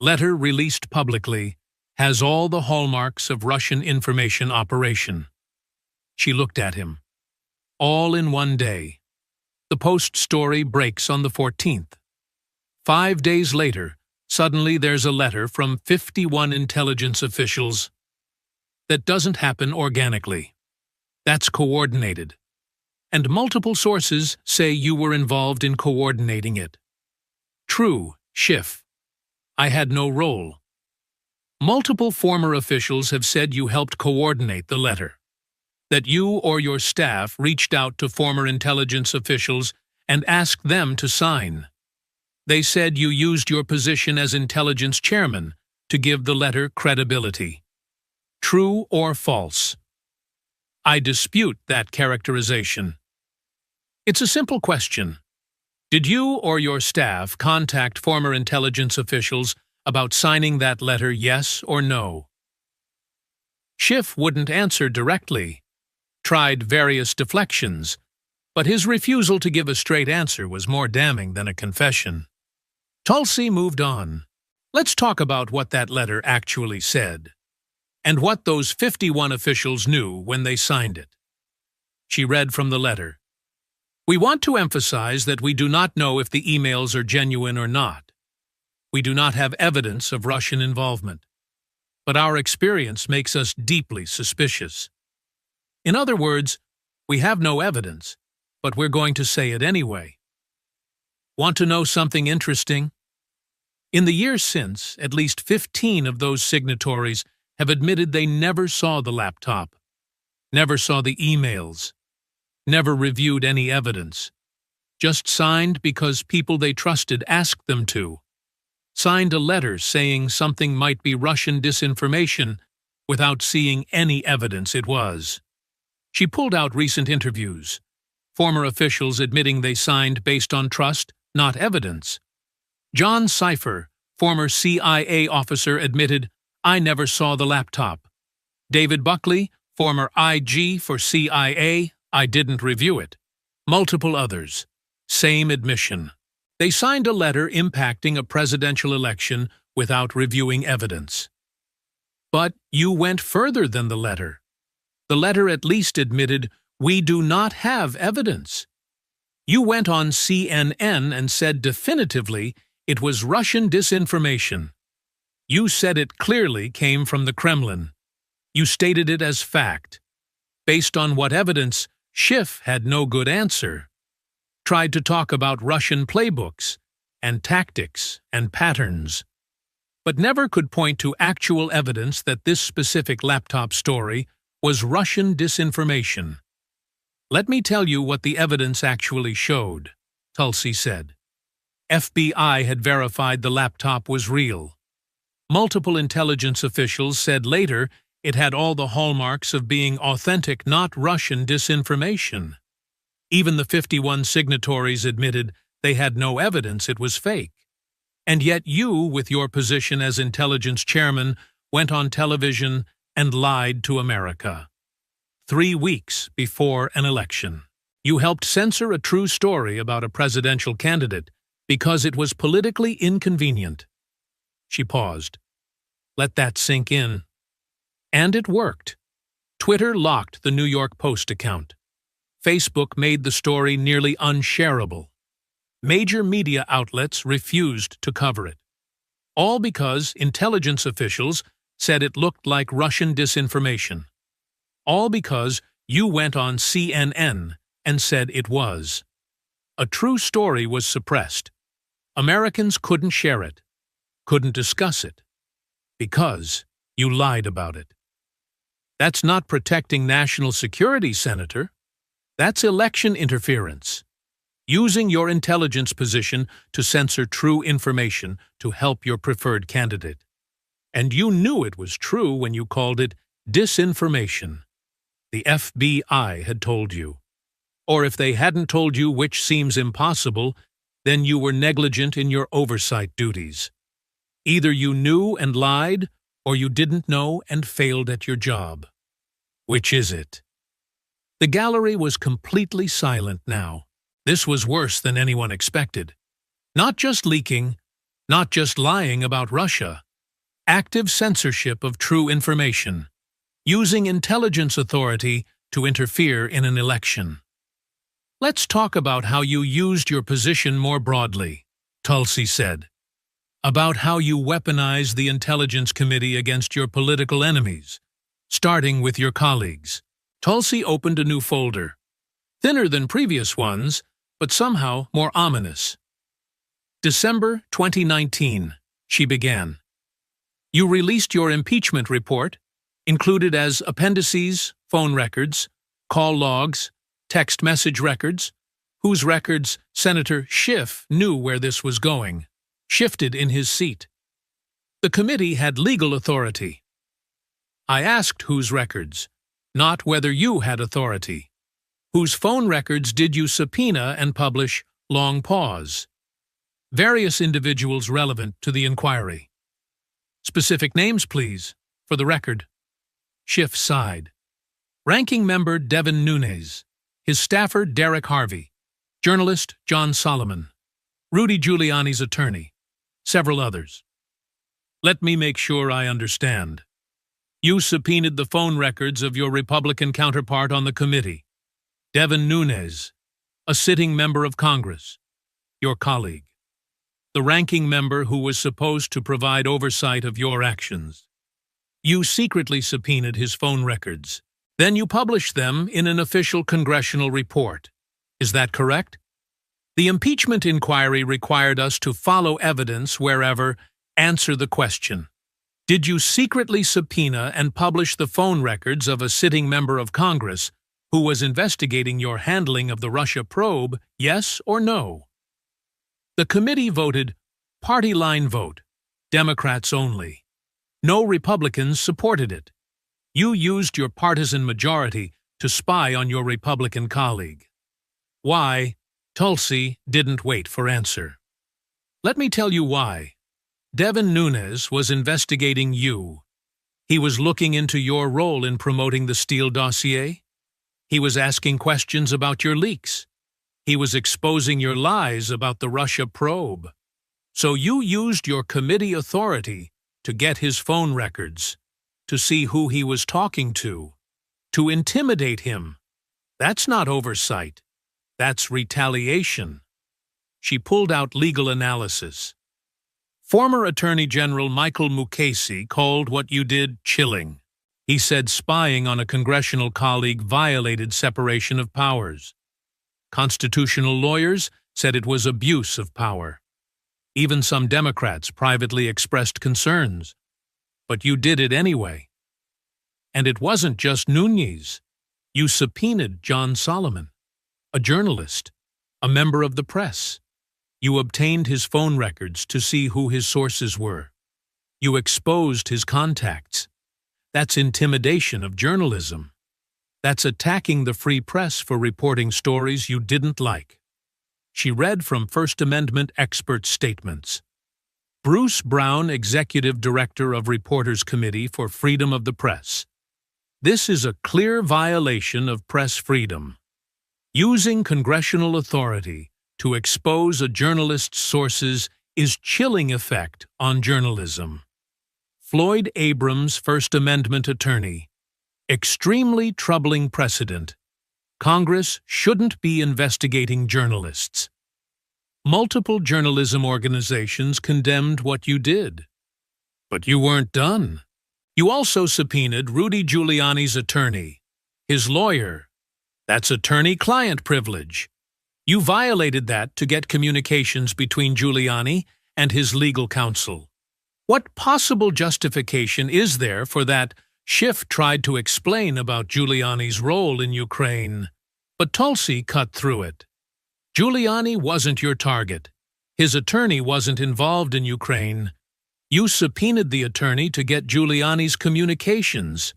letter released publicly, has all the hallmarks of Russian information operation. She looked at him. All in one day. The Post story breaks on the 14th. 5 days later, suddenly there's a letter from 51 intelligence officials. That doesn't happen organically. That's coordinated. And multiple sources say you were involved in coordinating it. True, Schiff. I had no role. Multiple former officials have said you helped coordinate the letter. That you or your staff reached out to former intelligence officials and asked them to sign. They said you used your position as intelligence chairman to give the letter credibility. True or false? I dispute that characterization. It's a simple question. Did you or your staff contact former intelligence officials about signing that letter, yes or no? Schiff wouldn't answer directly. Tried various deflections, but his refusal to give a straight answer was more damning than a confession. Tulsi moved on. Let's talk about what that letter actually said, and what those 51 officials knew when they signed it. She read from the letter. We want to emphasize that we do not know if the emails are genuine or not. We do not have evidence of Russian involvement, but our experience makes us deeply suspicious. In other words, we have no evidence, but we're going to say it anyway. Want to know something interesting? In the years since, at least 15 of those signatories have admitted they never saw the laptop, never saw the emails, never reviewed any evidence, just signed because people they trusted asked them to, signed a letter saying something might be Russian disinformation without seeing any evidence it was. She pulled out recent interviews, former officials admitting they signed based on trust, not evidence. John Cipher, former CIA officer, admitted, I never saw the laptop. David Buckley, former IG for CIA, I didn't review it. Multiple others. Same admission. They signed a letter impacting a presidential election without reviewing evidence. But you went further than the letter. The letter at least admitted, we do not have evidence. You went on CNN and said definitively it was Russian disinformation. You said it clearly came from the Kremlin. You stated it as fact. Based on what evidence? Schiff had no good answer. Tried to talk about Russian playbooks and tactics and patterns, but never could point to actual evidence that this specific laptop story was Russian disinformation. Let me tell you what the evidence actually showed, Tulsi said. FBI had verified the laptop was real. Multiple intelligence officials said later it had all the hallmarks of being authentic, not Russian disinformation. Even the 51 signatories admitted they had no evidence it was fake. And yet you, with your position as intelligence chairman, went on television and lied to America. 3 weeks before an election. You helped censor a true story about a presidential candidate because it was politically inconvenient. She paused. Let that sink in. And it worked. Twitter locked the New York Post account. Facebook made the story nearly unshareable. Major media outlets refused to cover it. All because intelligence officials said it looked like Russian disinformation. All because you went on CNN and said it was. A true story was suppressed. Americans couldn't share it, couldn't discuss it, because you lied about it. That's not protecting national security, Senator. That's election interference. Using your intelligence position to censor true information to help your preferred candidate. And you knew it was true when you called it disinformation. The FBI had told you. Or if they hadn't told you, which seems impossible, then you were negligent in your oversight duties. Either you knew and lied, or you didn't know and failed at your job. Which is it? The gallery was completely silent now. This was worse than anyone expected. Not just leaking, not just lying about Russia. Active censorship of true information. Using intelligence authority to interfere in an election. Let's talk about how you used your position more broadly, Tulsi said. About how you weaponized the Intelligence Committee against your political enemies, starting with your colleagues. Tulsi opened a new folder. Thinner than previous ones, but somehow more ominous. December 2019, she began. You released your impeachment report, included as appendices, phone records, call logs, text message records, whose records Senator Schiff knew where this was going, shifted in his seat. The committee had legal authority. I asked whose records, not whether you had authority. Whose phone records did you subpoena and publish long pause? Various individuals relevant to the inquiry. Specific names, please, for the record. Schiff sighed. Ranking Member Devin Nunes, his staffer Derek Harvey, journalist John Solomon, Rudy Giuliani's attorney, several others. Let me make sure I understand. You subpoenaed the phone records of your Republican counterpart on the committee, Devin Nunes, a sitting member of Congress, your colleague, the ranking member who was supposed to provide oversight of your actions. You secretly subpoenaed his phone records. Then you published them in an official congressional report. Is that correct? The impeachment inquiry required us to follow evidence wherever, answer the question. Did you secretly subpoena and publish the phone records of a sitting member of Congress who was investigating your handling of the Russia probe, yes or no? The committee voted party line vote, Democrats only. No Republicans supported it. You used your partisan majority to spy on your Republican colleague. Why? Tulsi didn't wait for answer. Let me tell you why. Devin Nunes was investigating you. He was looking into your role in promoting the Steele dossier. He was asking questions about your leaks. He was exposing your lies about the Russia probe. So you used your committee authority to get his phone records, to see who he was talking to intimidate him. That's not oversight. That's retaliation. She pulled out legal analysis. Former Attorney General Michael Mukasey called what you did chilling. He said spying on a congressional colleague violated separation of powers. Constitutional lawyers said it was abuse of power. Even some Democrats privately expressed concerns. But you did it anyway. And it wasn't just Nunes. You subpoenaed John Solomon, a journalist, a member of the press. You obtained his phone records to see who his sources were. You exposed his contacts. That's intimidation of journalism. That's attacking the free press for reporting stories you didn't like. She read from First Amendment expert statements. Bruce Brown, Executive Director of Reporters Committee for Freedom of the Press. This is a clear violation of press freedom. Using congressional authority to expose a journalist's sources is chilling effect on journalism. Floyd Abrams, First Amendment attorney. Extremely troubling precedent. Congress shouldn't be investigating journalists. Multiple journalism organizations condemned what you did. But you weren't done. You also subpoenaed Rudy Giuliani's attorney, his lawyer. That's attorney-client privilege. You violated that to get communications between Giuliani and his legal counsel. What possible justification is there for that? Schiff tried to explain about Giuliani's role in Ukraine, but Tulsi cut through it. Giuliani wasn't your target. His attorney wasn't involved in Ukraine. You subpoenaed the attorney to get Giuliani's communications.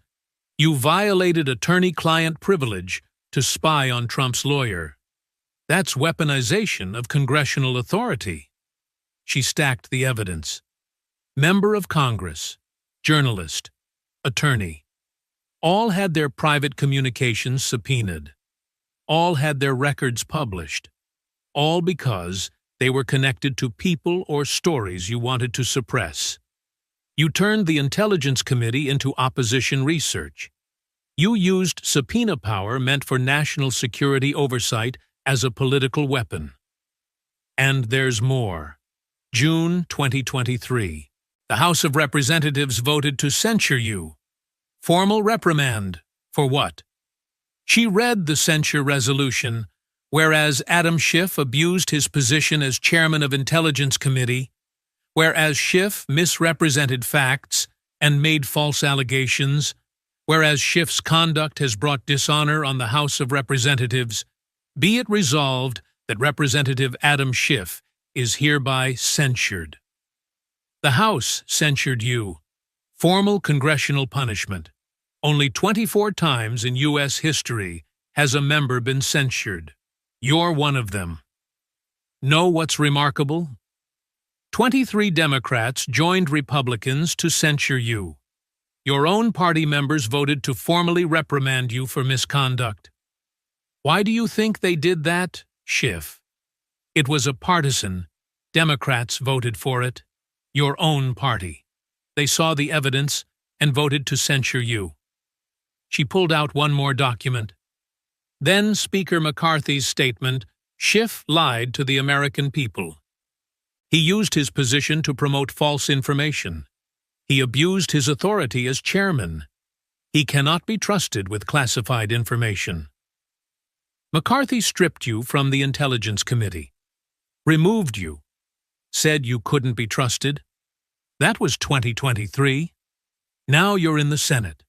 You violated attorney-client privilege to spy on Trump's lawyer. That's weaponization of congressional authority. She stacked the evidence. Member of Congress, journalist, attorney. All had their private communications subpoenaed. All had their records published. All because they were connected to people or stories you wanted to suppress. You turned the Intelligence Committee into opposition research. You used subpoena power meant for national security oversight as a political weapon. And there's more. June 2023. The House of Representatives voted to censure you. Formal reprimand. For what? She read the censure resolution. Whereas Adam Schiff abused his position as chairman of Intelligence Committee, whereas Schiff misrepresented facts and made false allegations, whereas Schiff's conduct has brought dishonor on the House of Representatives, be it resolved that Representative Adam Schiff is hereby censured. The House censured you. Formal congressional punishment. Only 24 times in U.S. history has a member been censured. You're one of them. Know what's remarkable? 23 Democrats joined Republicans to censure you. Your own party members voted to formally reprimand you for misconduct. Why do you think they did that, Schiff? It was a partisan. Democrats voted for it. Your own party. They saw the evidence and voted to censure you. She pulled out one more document. Then Speaker McCarthy's statement, Schiff lied to the American people. He used his position to promote false information. He abused his authority as chairman. He cannot be trusted with classified information. McCarthy stripped you from the Intelligence Committee, removed you, said you couldn't be trusted. That was 2023. Now you're in the Senate,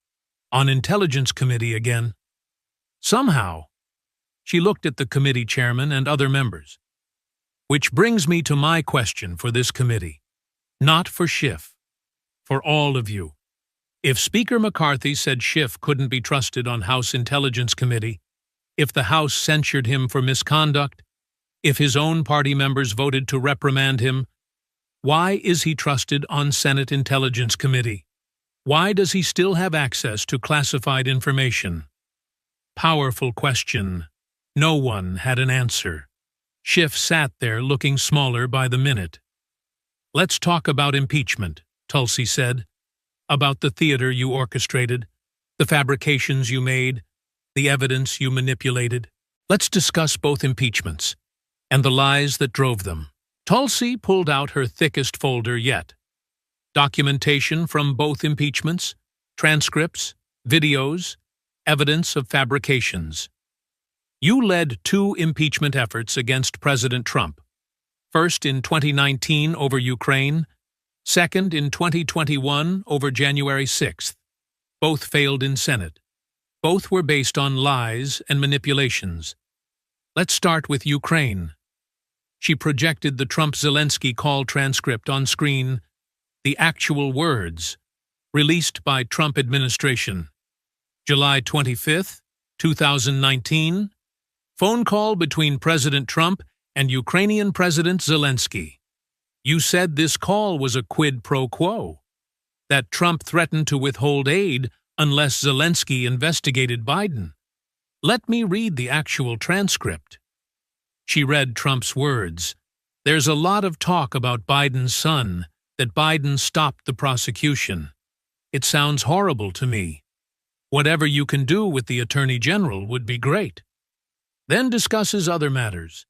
on Intelligence Committee again. Somehow, she looked at the committee chairman and other members. Which brings me to my question for this committee. Not for Schiff. For all of you. If Speaker McCarthy said Schiff couldn't be trusted on House Intelligence Committee, if the House censured him for misconduct, if his own party members voted to reprimand him, why is he trusted on Senate Intelligence Committee? Why does he still have access to classified information? Powerful question. No one had an answer. Schiff sat there looking smaller by the minute. Let's talk about impeachment, Tulsi said. About the theater you orchestrated, the fabrications you made, the evidence you manipulated. Let's discuss both impeachments and the lies that drove them. Tulsi pulled out her thickest folder yet. Documentation from both impeachments, transcripts, videos, evidence of fabrications. You led 2 impeachment efforts against President Trump. First in 2019 over Ukraine, second in 2021 over January 6th. Both failed in Senate. Both were based on lies and manipulations. Let's start with Ukraine. She projected the Trump-Zelensky call transcript on screen, the actual words, released by Trump administration. July 25, 2019, phone call between President Trump and Ukrainian President Zelensky. You said this call was a quid pro quo, that Trump threatened to withhold aid unless Zelensky investigated Biden. Let me read the actual transcript. She read Trump's words. There's a lot of talk about Biden's son, that Biden stopped the prosecution. It sounds horrible to me. Whatever you can do with the Attorney General would be great. Then discusses other matters.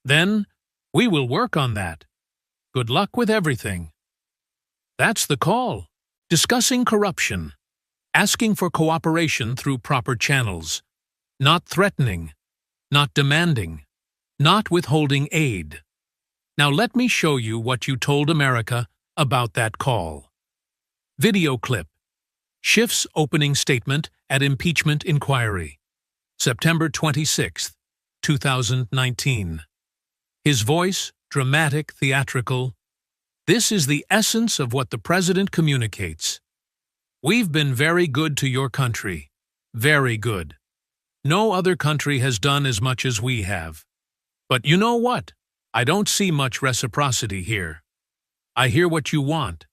Then, We will work on that. Good luck with everything. That's the call. Discussing corruption. Asking for cooperation through proper channels. Not threatening. Not demanding. Not withholding aid. Now let me show you what you told America about that call. Video clip. Schiff's opening statement at impeachment inquiry. September 26, 2019. His voice, dramatic, theatrical. This is the essence of what the president communicates. We've been very good to your country. Very good. No other country has done as much as we have. But you know what? I don't see much reciprocity here. I hear what you want.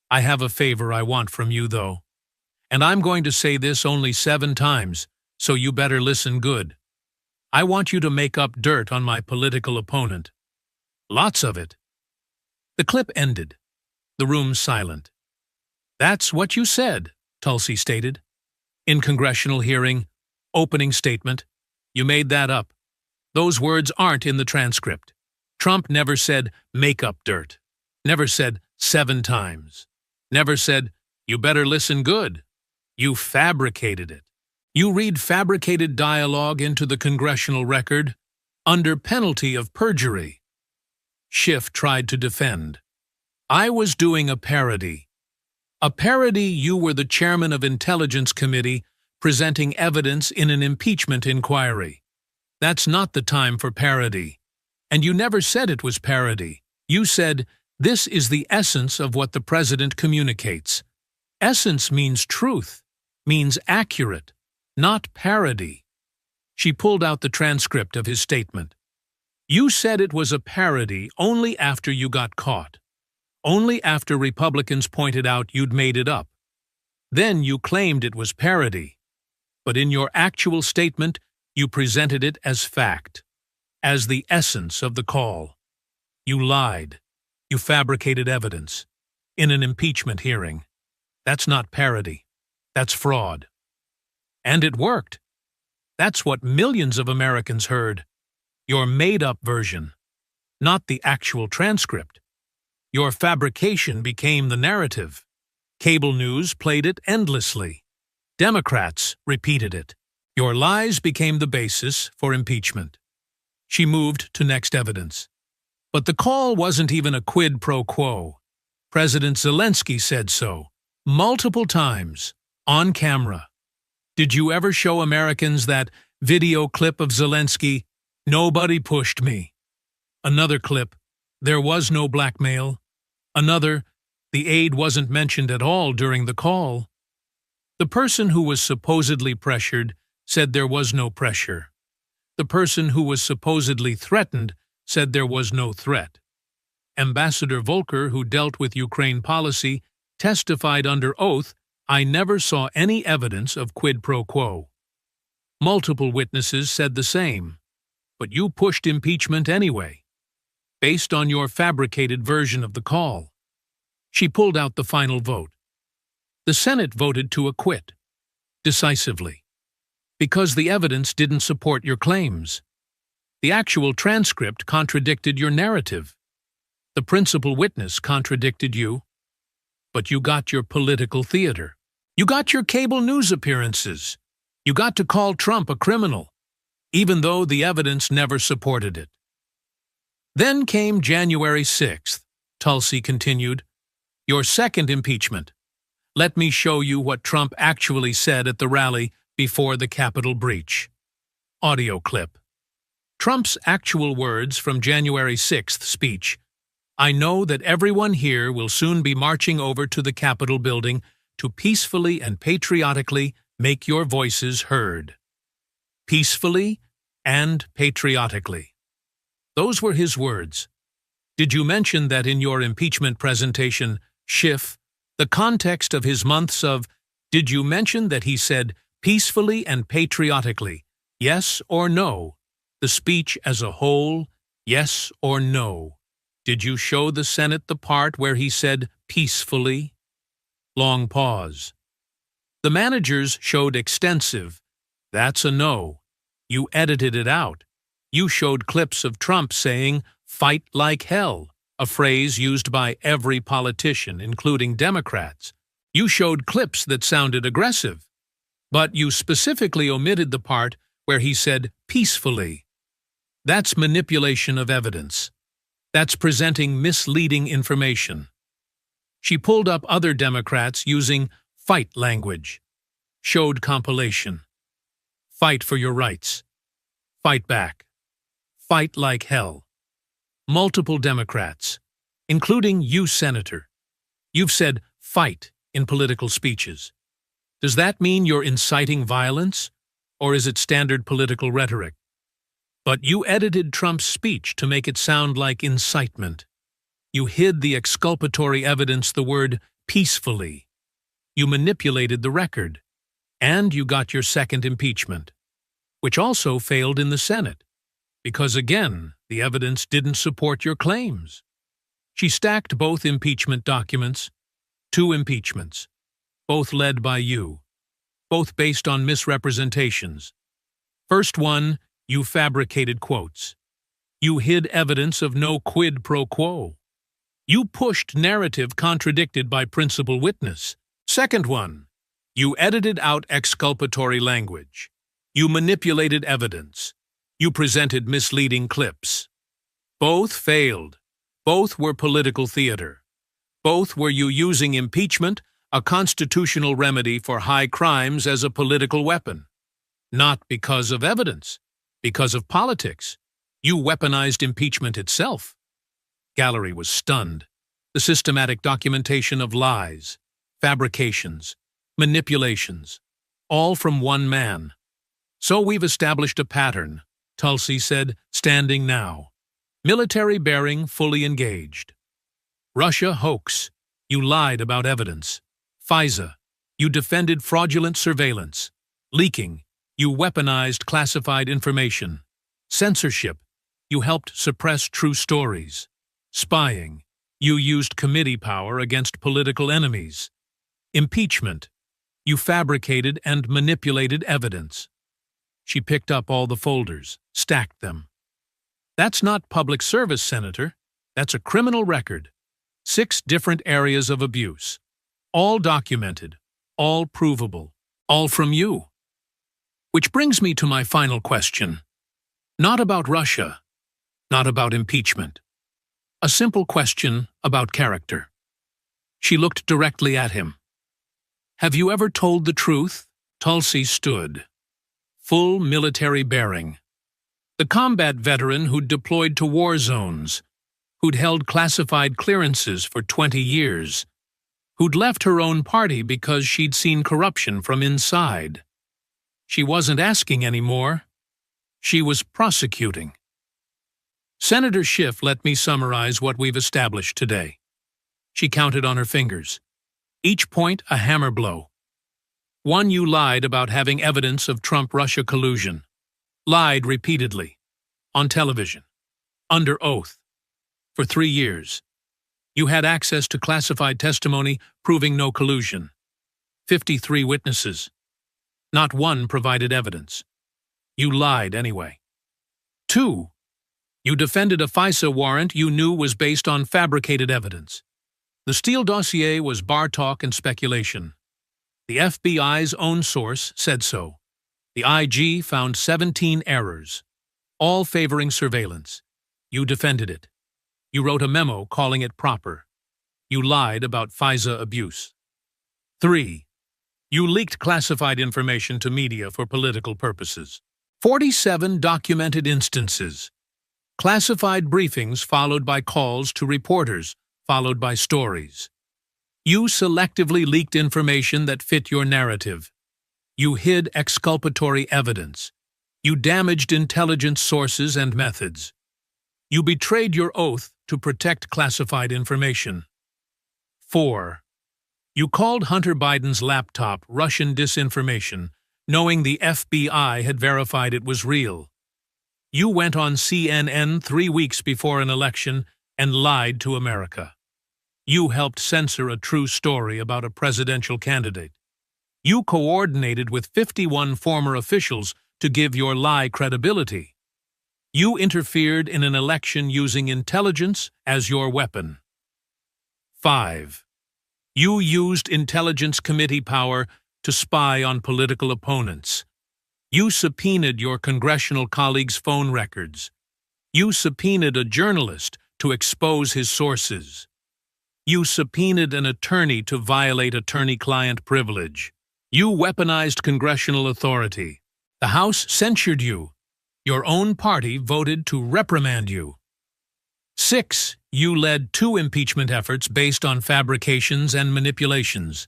I have a favor I want from you, though. And I'm going to say this only 7 times, so you better listen good. I want you to make up dirt on my political opponent. Lots of it. The clip ended. The room silent. That's what you said, Tulsi stated. In congressional hearing, opening statement, you made that up. Those words aren't in the transcript. Trump never said, make up dirt. Never said 7 times. Never said, you better listen good. You fabricated it. You read fabricated dialogue into the congressional record under penalty of perjury. Schiff tried to defend. I was doing a parody. A parody. You were the chairman of Intelligence Committee presenting evidence in an impeachment inquiry. That's not the time for parody. And you never said it was parody. You said, this is the essence of what the president communicates. Essence means truth, means accurate, not parody. She pulled out the transcript of his statement. You said it was a parody only after you got caught. Only after Republicans pointed out you'd made it up. Then you claimed it was parody. But in your actual statement, you presented it as fact, as the essence of the call. You lied. You fabricated evidence. In an impeachment hearing. That's not parody. That's fraud. And it worked. That's what millions of Americans heard. Your made-up version, not the actual transcript. Your fabrication became the narrative. Cable news played it endlessly. Democrats repeated it. Your lies became the basis for impeachment. She moved to next evidence. But the call wasn't even a quid pro quo. President Zelensky said so, multiple times, on camera. Did you ever show Americans that video clip of Zelensky, "Nobody pushed me"? Another clip, "There was no blackmail." Another, "The aid wasn't mentioned at all during the call." The person who was supposedly pressured said there was no pressure. The person who was supposedly threatened said there was no threat. Ambassador Volker, who dealt with Ukraine policy, testified under oath, "I never saw any evidence of quid pro quo." Multiple witnesses said the same. But you pushed impeachment anyway, based on your fabricated version of the call. She pulled out the final vote. The Senate voted to acquit, decisively, because the evidence didn't support your claims. The actual transcript contradicted your narrative. The principal witness contradicted you. But you got your political theater. You got your cable news appearances. You got to call Trump a criminal, even though the evidence never supported it. Then came January 6th, Tulsi continued. Your second impeachment. Let me show you what Trump actually said at the rally before the Capitol breach. Audio clip. Trump's actual words from January 6th speech. I know that everyone here will soon be marching over to the Capitol building to peacefully and patriotically make your voices heard. Peacefully and patriotically. Those were his words. Did you mention that in your impeachment presentation, Schiff, the context of his months of, did you mention that he said peacefully and patriotically, yes or no? The speech as a whole, yes or no? Did you show the Senate the part where he said peacefully? Long pause. The managers showed extensive, that's a no. You edited it out. You showed clips of Trump saying, Fight like hell, a phrase used by every politician, including Democrats. You showed clips that sounded aggressive, but you specifically omitted the part where he said peacefully. That's manipulation of evidence. That's presenting misleading information. She pulled up other Democrats using fight language, showed compilation. Fight for your rights. Fight back. Fight like hell. Multiple Democrats, including you, Senator. You've said fight in political speeches. Does that mean you're inciting violence, or is it standard political rhetoric? But you edited Trump's speech to make it sound like incitement. You hid the exculpatory evidence, the word peacefully. You manipulated the record. And you got your second impeachment, which also failed in the Senate, because again, the evidence didn't support your claims. She stacked both impeachment documents, 2 impeachments, both led by you, both based on misrepresentations. First one, you fabricated quotes. You hid evidence of no quid pro quo. You pushed narrative contradicted by principal witness. Second one, you edited out exculpatory language. You manipulated evidence. You presented misleading clips. Both failed. Both were political theater. Both were you using impeachment, a constitutional remedy for high crimes, as a political weapon. Not because of evidence, because of politics. You weaponized impeachment itself. Gallery was stunned. The systematic documentation of lies, fabrications, manipulations, all from one man. So we've established a pattern, Tulsi said, standing now. Military bearing fully engaged. Russia hoax. You lied about evidence. FISA. You defended fraudulent surveillance. Leaking. You weaponized classified information. Censorship. You helped suppress true stories. Spying. You used committee power against political enemies. Impeachment. You fabricated and manipulated evidence. She picked up all the folders, stacked them. That's not public service, Senator. That's a criminal record. 6 different areas of abuse. All documented, all provable, all from you. Which brings me to my final question. Not about Russia, not about impeachment. A simple question about character. She looked directly at him. Have you ever told the truth? Tulsi stood. Full military bearing. The combat veteran who'd deployed to war zones, who'd held classified clearances for 20 years, who'd left her own party because she'd seen corruption from inside. She wasn't asking anymore. She was prosecuting. Senator Schiff, let me summarize what we've established today. She counted on her fingers. Each point a hammer blow. 1, you lied about having evidence of Trump-Russia collusion. Lied repeatedly. On television. Under oath. For 3 years. You had access to classified testimony proving no collusion. 53 witnesses. Not one provided evidence. You lied anyway. 2, you defended a FISA warrant you knew was based on fabricated evidence. The Steele dossier was bar talk and speculation. The FBI's own source said so. The IG found 17 errors, all favoring surveillance. You defended it. You wrote a memo calling it proper. You lied about FISA abuse. 3, you leaked classified information to media for political purposes. 47 documented instances. Classified briefings followed by calls to reporters, followed by stories. You selectively leaked information that fit your narrative. You hid exculpatory evidence. You damaged intelligence sources and methods. You betrayed your oath to protect classified information. 4, you called Hunter Biden's laptop Russian disinformation, knowing the FBI had verified it was real. You went on CNN 3 weeks before an election and lied to America. You helped censor a true story about a presidential candidate. You coordinated with 51 former officials to give your lie credibility. You interfered in an election using intelligence as your weapon. 5. You used Intelligence Committee power to spy on political opponents. You subpoenaed your congressional colleagues' phone records. You subpoenaed a journalist to expose his sources. You subpoenaed an attorney to violate attorney-client privilege. You weaponized congressional authority. The House censured you. Your own party voted to reprimand you. 6. You led 2 impeachment efforts based on fabrications and manipulations.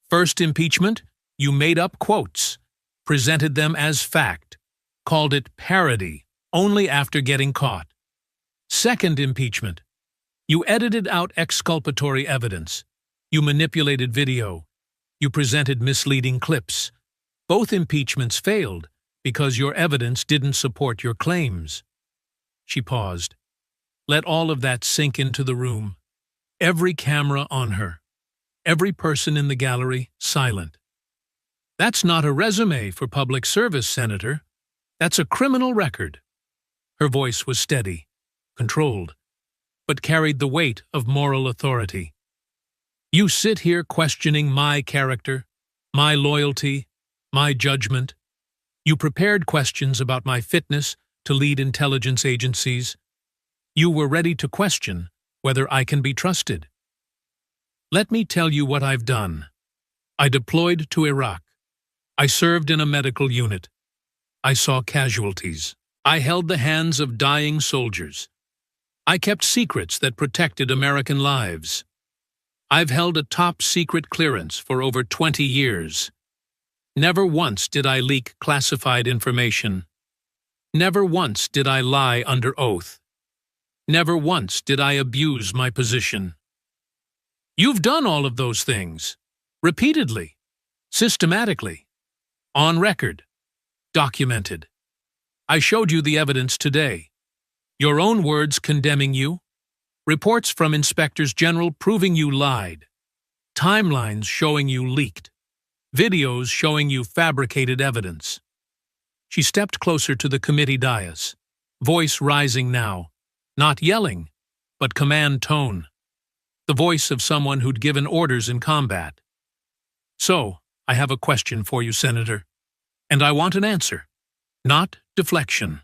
First impeachment, you made up quotes, presented them as fact, called it parody, only after getting caught. Second impeachment, you edited out exculpatory evidence. You manipulated video. You presented misleading clips. Both impeachments failed because your evidence didn't support your claims. She paused. Let all of that sink into the room. Every camera on her. Every person in the gallery silent. That's not a resume for public service, Senator. That's a criminal record. Her voice was steady, controlled, but carried the weight of moral authority. You sit here questioning my character, my loyalty, my judgment. You prepared questions about my fitness to lead intelligence agencies. You were ready to question whether I can be trusted. Let me tell you what I've done. I deployed to Iraq. I served in a medical unit. I saw casualties. I held the hands of dying soldiers. I kept secrets that protected American lives. I've held a top-secret clearance for over 20 years. Never once did I leak classified information. Never once did I lie under oath. Never once did I abuse my position. You've done all of those things. Repeatedly. Systematically. On record. Documented. I showed you the evidence today. Your own words condemning you. Reports from inspectors general proving you lied. Timelines showing you leaked. Videos showing you fabricated evidence. She stepped closer to the committee dais, voice rising now, not yelling, but command tone. The voice of someone who'd given orders in combat. So, I have a question for you, Senator, and I want an answer. Not deflection,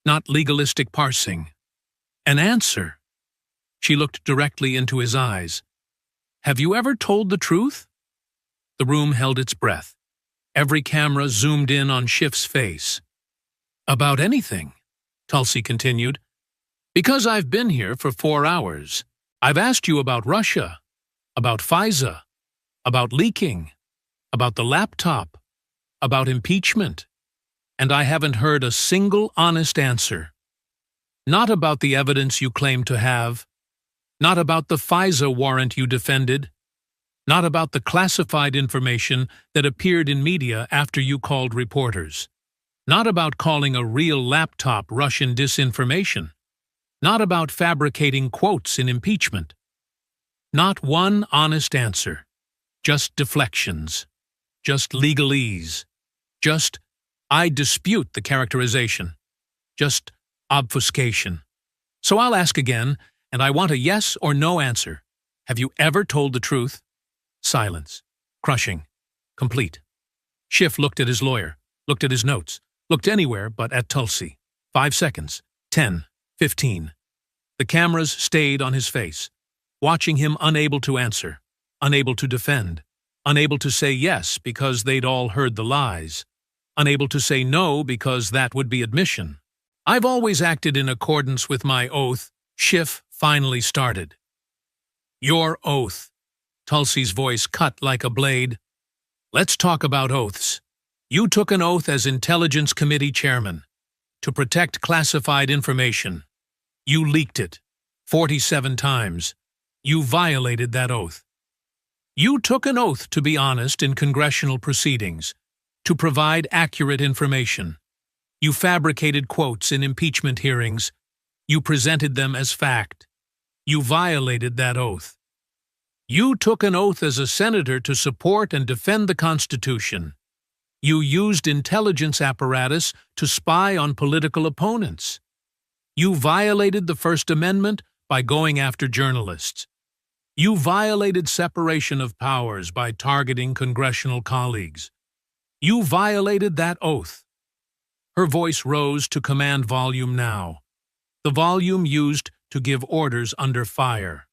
not legalistic parsing. An answer. She looked directly into his eyes. Have you ever told the truth? The room held its breath. Every camera zoomed in on Schiff's face. About anything, Tulsi continued. Because I've been here for 4 hours. I've asked you about Russia, about FISA, about leaking, about the laptop, about impeachment, and I haven't heard a single honest answer. Not about the evidence you claim to have, not about the FISA warrant you defended, not about the classified information that appeared in media after you called reporters, not about calling a real laptop Russian disinformation, not about fabricating quotes in impeachment. Not one honest answer, just deflections, just legalese, just, I dispute the characterization, just obfuscation. So I'll ask again, and I want a yes or no answer. Have you ever told the truth? Silence. Crushing. Complete. Schiff looked at his lawyer, looked at his notes, looked anywhere but at Tulsi. 5 seconds. 10. 15. The cameras stayed on his face, watching him unable to answer, unable to defend, unable to say yes because they'd all heard the lies, unable to say no because that would be admission. I've always acted in accordance with my oath, Schiff finally started. Your oath. Tulsi's voice cut like a blade. Let's talk about oaths. You took an oath as Intelligence Committee Chairman to protect classified information. You leaked it 47 times. You violated that oath. You took an oath to be honest in congressional proceedings, to provide accurate information. You fabricated quotes in impeachment hearings. You presented them as fact. You violated that oath. You took an oath as a senator to support and defend the Constitution. You used intelligence apparatus to spy on political opponents. You violated the First Amendment by going after journalists. You violated separation of powers by targeting congressional colleagues. You violated that oath. Her voice rose to command volume now, the volume used to give orders under fire.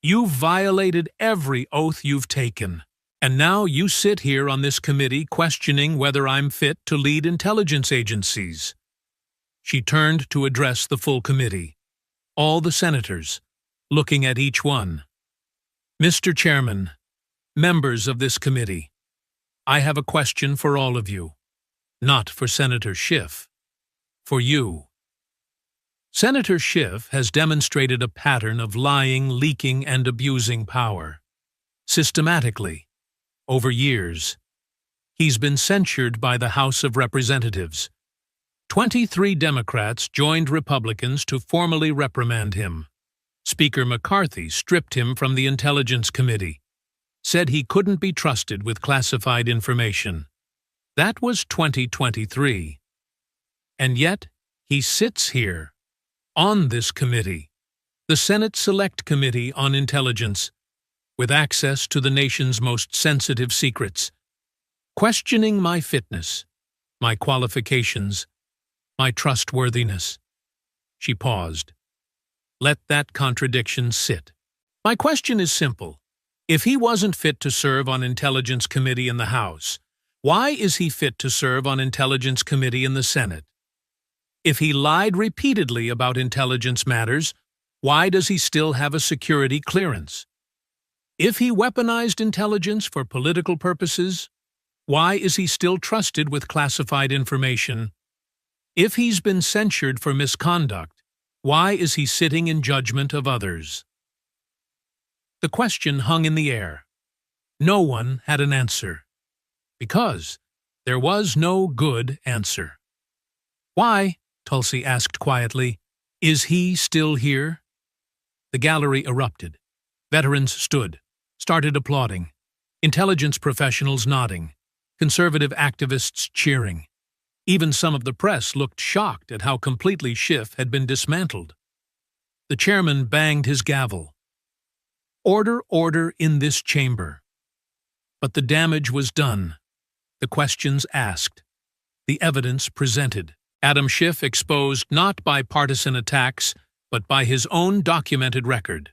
You've violated every oath you've taken, and now you sit here on this committee questioning whether I'm fit to lead intelligence agencies. She turned to address the full committee, all the senators, looking at each one. Mr. Chairman, members of this committee, I have a question for all of you. Not for Senator Schiff, for you. Senator Schiff has demonstrated a pattern of lying, leaking, and abusing power. Systematically, over years. He's been censured by the House of Representatives. 23 Democrats joined Republicans to formally reprimand him. Speaker McCarthy stripped him from the Intelligence Committee, said he couldn't be trusted with classified information. That was 2023. And yet, he sits here, on this committee, the Senate Select Committee on Intelligence, with access to the nation's most sensitive secrets, questioning my fitness, my qualifications, my trustworthiness. She paused. Let that contradiction sit. My question is simple. If he wasn't fit to serve on Intelligence Committee in the House, why is he fit to serve on Intelligence Committee in the Senate? If he lied repeatedly about intelligence matters, why does he still have a security clearance? If he weaponized intelligence for political purposes, why is he still trusted with classified information? If he's been censured for misconduct, why is he sitting in judgment of others? The question hung in the air. No one had an answer, because there was no good answer. Why, Tulsi asked quietly, is he still here? The gallery erupted. Veterans stood, started applauding, intelligence professionals nodding, conservative activists cheering. Even some of the press looked shocked at how completely Schiff had been dismantled. The chairman banged his gavel. Order, order in this chamber. But the damage was done. The questions asked. The evidence presented. Adam Schiff exposed not by partisan attacks, but by his own documented record.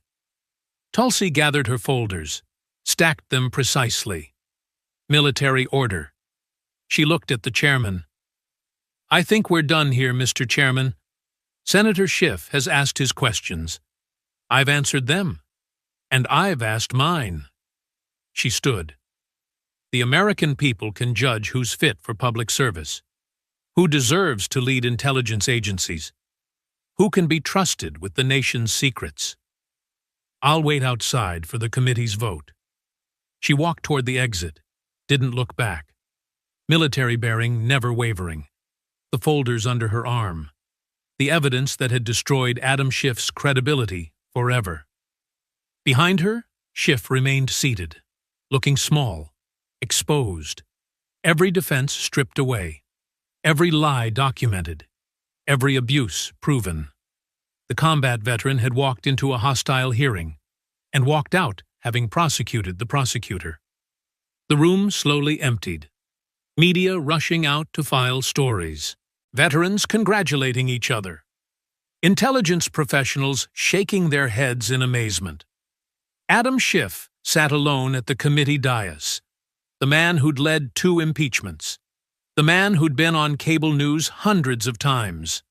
Tulsi gathered her folders, stacked them precisely. Military order. She looked at the chairman. I think we're done here, Mr. Chairman. Senator Schiff has asked his questions. I've answered them. And I've asked mine. She stood. The American people can judge who's fit for public service, who deserves to lead intelligence agencies, who can be trusted with the nation's secrets. I'll wait outside for the committee's vote. She walked toward the exit, didn't look back. Military bearing never wavering. The folders under her arm. The evidence that had destroyed Adam Schiff's credibility forever. Behind her, Schiff remained seated, looking small, exposed. Every defense stripped away. Every lie documented. Every abuse proven. The combat veteran had walked into a hostile hearing and walked out having prosecuted the prosecutor. The room slowly emptied. Media rushing out to file stories. Veterans congratulating each other. Intelligence professionals shaking their heads in amazement. Adam Schiff sat alone at the committee dais. The man who'd led 2 impeachments. The man who'd been on cable news hundreds of times.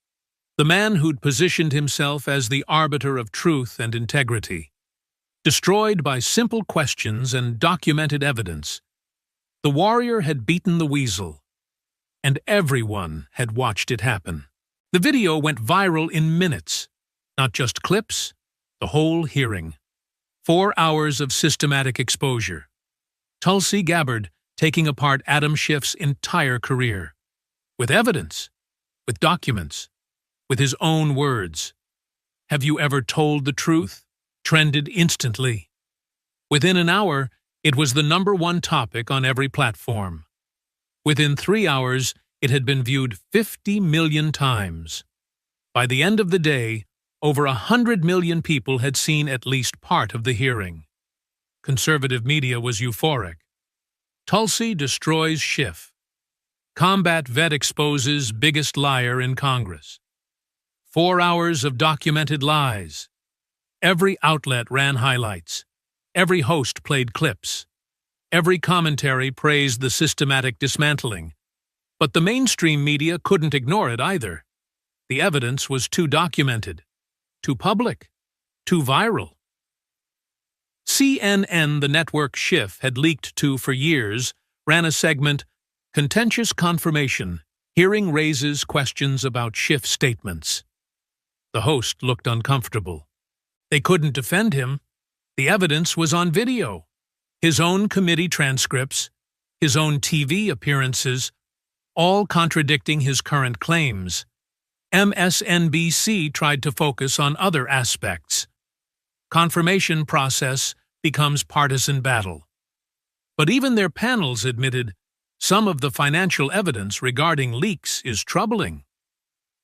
The man who'd positioned himself as the arbiter of truth and integrity. Destroyed by simple questions and documented evidence. The warrior had beaten the weasel. And everyone had watched it happen. The video went viral in minutes. Not just clips, the whole hearing. 4 hours of systematic exposure. Tulsi Gabbard taking apart Adam Schiff's entire career. With evidence, with documents, with his own words. Have you ever told the truth? Trended instantly. Within an hour, it was the #1 topic on every platform. Within 3 hours, it had been viewed 50 million times. By the end of the day, over 100 million people had seen at least part of the hearing. Conservative media was euphoric. Tulsi destroys Schiff. Combat vet exposes biggest liar in Congress. 4 hours of documented lies. Every outlet ran highlights. Every host played clips. Every commentary praised the systematic dismantling. But the mainstream media couldn't ignore it either. The evidence was too documented, too public, too viral. CNN, the network Schiff had leaked to for years, ran a segment, Contentious Confirmation, Hearing Raises Questions About Schiff Statements. The host looked uncomfortable. They couldn't defend him. The evidence was on video. His own committee transcripts, his own TV appearances, all contradicting his current claims. MSNBC tried to focus on other aspects. Confirmation process becomes partisan battle. But even their panels admitted some of the financial evidence regarding leaks is troubling.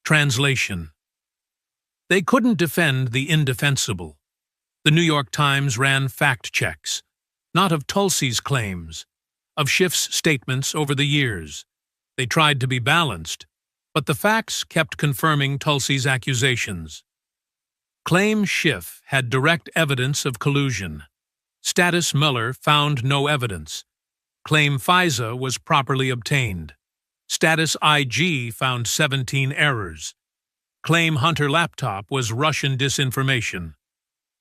Translation. They couldn't defend the indefensible. The New York Times ran fact checks, not of Tulsi's claims, of Schiff's statements over the years. They tried to be balanced, but the facts kept confirming Tulsi's accusations. Claim Schiff had direct evidence of collusion. Status Mueller found no evidence. Claim FISA was properly obtained. Status IG found 17 errors. Claim Hunter laptop was Russian disinformation.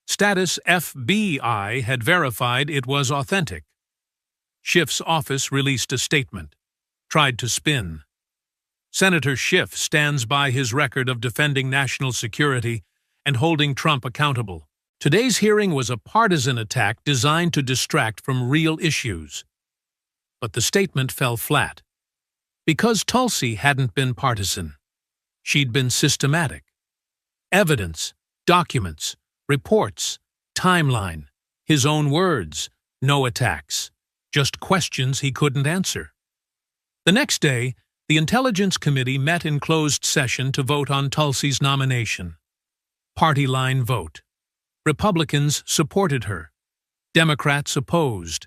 Status FBI had verified it was authentic. Schiff's office released a statement, tried to spin. Senator Schiff stands by his record of defending national security and holding Trump accountable. Today's hearing was a partisan attack designed to distract from real issues. But the statement fell flat. Because Tulsi hadn't been partisan. She'd been systematic. Evidence, documents, reports, timeline, his own words, no attacks, just questions he couldn't answer. The next day, the Intelligence Committee met in closed session to vote on Tulsi's nomination. Party line vote. Republicans supported her. Democrats opposed.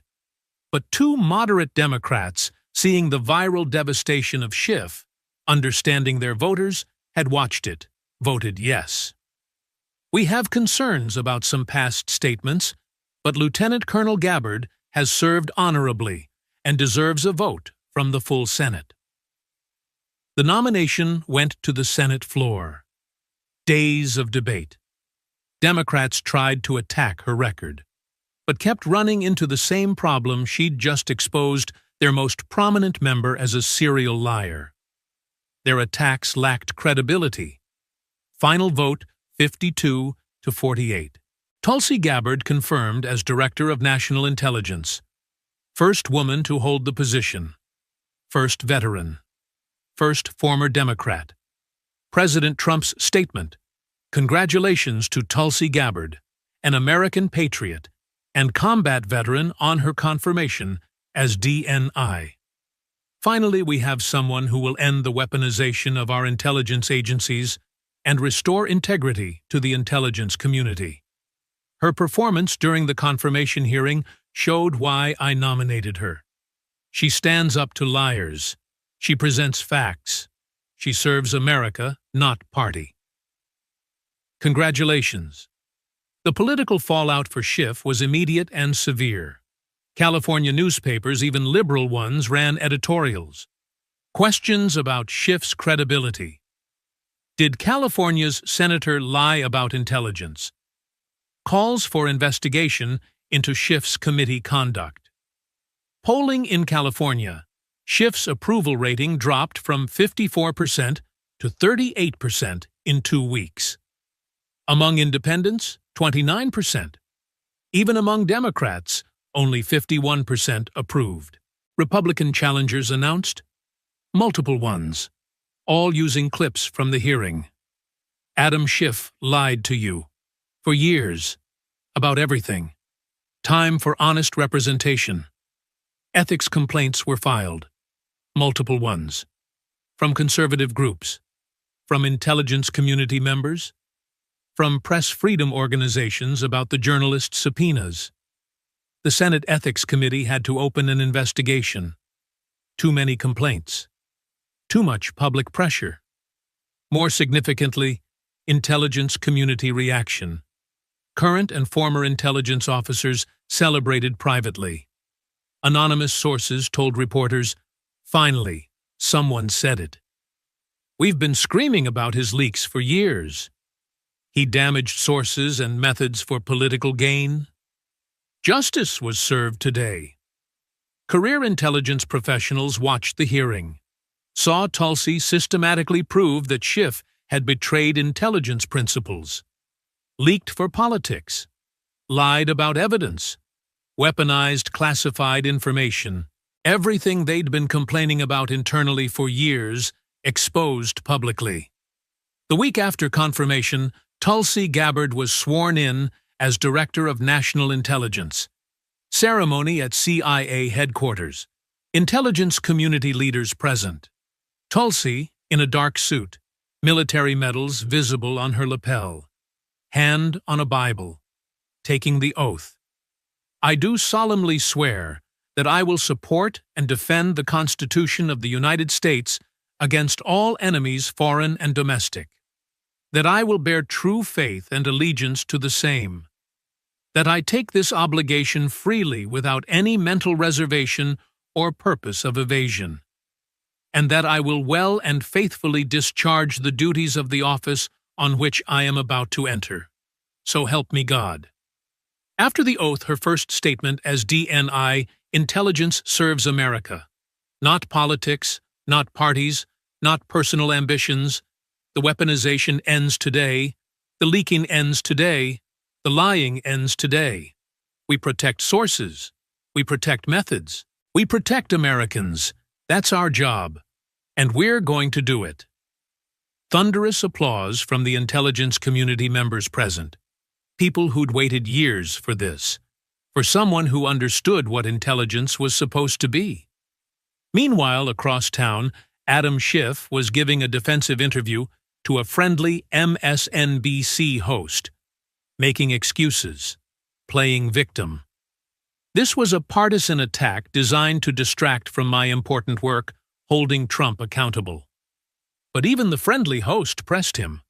But 2 moderate Democrats, seeing the viral devastation of Schiff, understanding their voters, had watched it, voted yes. We have concerns about some past statements, but Lieutenant Colonel Gabbard has served honorably and deserves a vote from the full Senate. The nomination went to the Senate floor. Days of debate. Democrats tried to attack her record, but kept running into the same problem she'd just exposed their most prominent member as a serial liar. Their attacks lacked credibility. Final vote 52 to 48. Tulsi Gabbard confirmed as Director of National Intelligence. First woman to hold the position. First veteran. First former Democrat. President Trump's statement. Congratulations to Tulsi Gabbard, an American patriot and combat veteran, on her confirmation as DNI. Finally, we have someone who will end the weaponization of our intelligence agencies and restore integrity to the intelligence community. Her performance during the confirmation hearing showed why I nominated her. She stands up to liars. She presents facts. She serves America, not party. Congratulations. The political fallout for Schiff was immediate and severe. California newspapers, even liberal ones, ran editorials. Questions about Schiff's credibility. Did California's senator lie about intelligence? Calls for investigation into Schiff's committee conduct. Polling in California. Schiff's approval rating dropped from 54% to 38% in 2 weeks. Among independents, 29%. Even among Democrats, only 51% approved. Republican challengers announced multiple ones, all using clips from the hearing. Adam Schiff lied to you for years about everything. Time for honest representation. Ethics complaints were filed, multiple ones, from conservative groups, from intelligence community members, from press freedom organizations about the journalist subpoenas. The Senate Ethics Committee had to open an investigation. Too many complaints. Too much public pressure. More significantly, intelligence community reaction. Current and former intelligence officers celebrated privately. Anonymous sources told reporters, "Finally, someone said it. We've been screaming about his leaks for years. He damaged sources and methods for political gain." Justice was served today. Career intelligence professionals watched the hearing, saw Tulsi systematically prove that Schiff had betrayed intelligence principles, leaked for politics, lied about evidence, weaponized classified information. Everything they'd been complaining about internally for years, exposed publicly. The week after confirmation, Tulsi Gabbard was sworn in as Director of National Intelligence. Ceremony at CIA headquarters. Intelligence community leaders present. Tulsi, in a dark suit, military medals visible on her lapel, hand on a Bible, taking the oath. "I do solemnly swear that I will support and defend the Constitution of the United States against all enemies, foreign and domestic. That I will bear true faith and allegiance to the same. That I take this obligation freely without any mental reservation or purpose of evasion. And that I will well and faithfully discharge the duties of the office on which I am about to enter. So help me God." After the oath, her first statement as DNI, "Intelligence serves America. Not politics, not parties, not personal ambitions. The weaponization ends today. The leaking ends today. The lying ends today. We protect sources. We protect methods. We protect Americans. That's our job. And we're going to do it." Thunderous applause from the intelligence community members present. People who'd waited years for this. For someone who understood what intelligence was supposed to be. Meanwhile, across town, Adam Schiff was giving a defensive interview to a friendly MSNBC host, making excuses, playing victim. This was a partisan attack designed to distract from my important work, holding Trump accountable. But even the friendly host pressed him.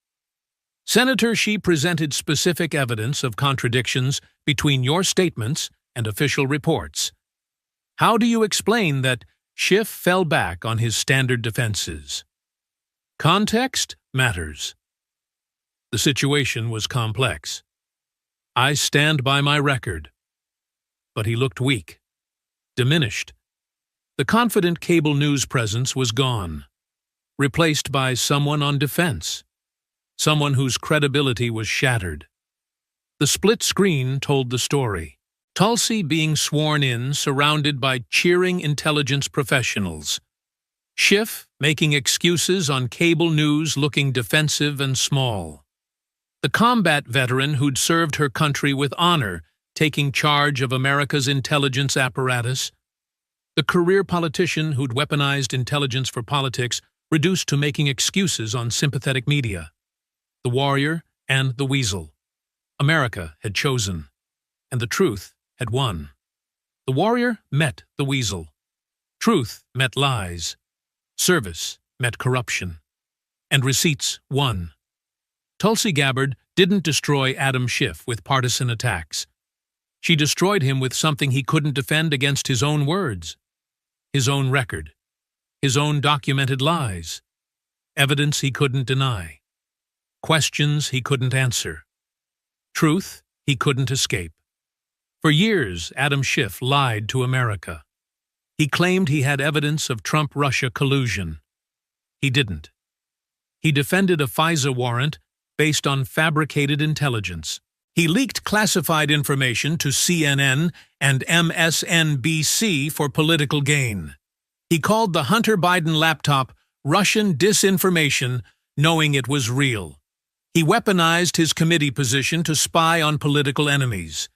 "Senator, she presented specific evidence of contradictions between your statements and official reports. How do you explain that Schiff fell back on his standard defenses?" Context matters. The situation was complex. I stand by my record. But he looked weak, diminished. The confident cable news presence was gone, replaced by someone on defense, someone whose credibility was shattered. The split screen told the story. Tulsi being sworn in, surrounded by cheering intelligence professionals. Schiff making excuses on cable news, looking defensive and small. The combat veteran who'd served her country with honor, taking charge of America's intelligence apparatus. The career politician who'd weaponized intelligence for politics, reduced to making excuses on sympathetic media. The warrior and the weasel. America had chosen, and the truth had won. The warrior met the weasel. Truth met lies. Service met corruption. And receipts won. Tulsi Gabbard didn't destroy Adam Schiff with partisan attacks. She destroyed him with something he couldn't defend against his own words, his own record, his own documented lies, evidence he couldn't deny, questions he couldn't answer, truth he couldn't escape. For years, Adam Schiff lied to America. He claimed he had evidence of Trump-Russia collusion. He didn't. He defended a FISA warrant based on fabricated intelligence. He leaked classified information to CNN and MSNBC for political gain. He called the Hunter Biden laptop Russian disinformation, knowing it was real. He weaponized his committee position to spy on political enemies.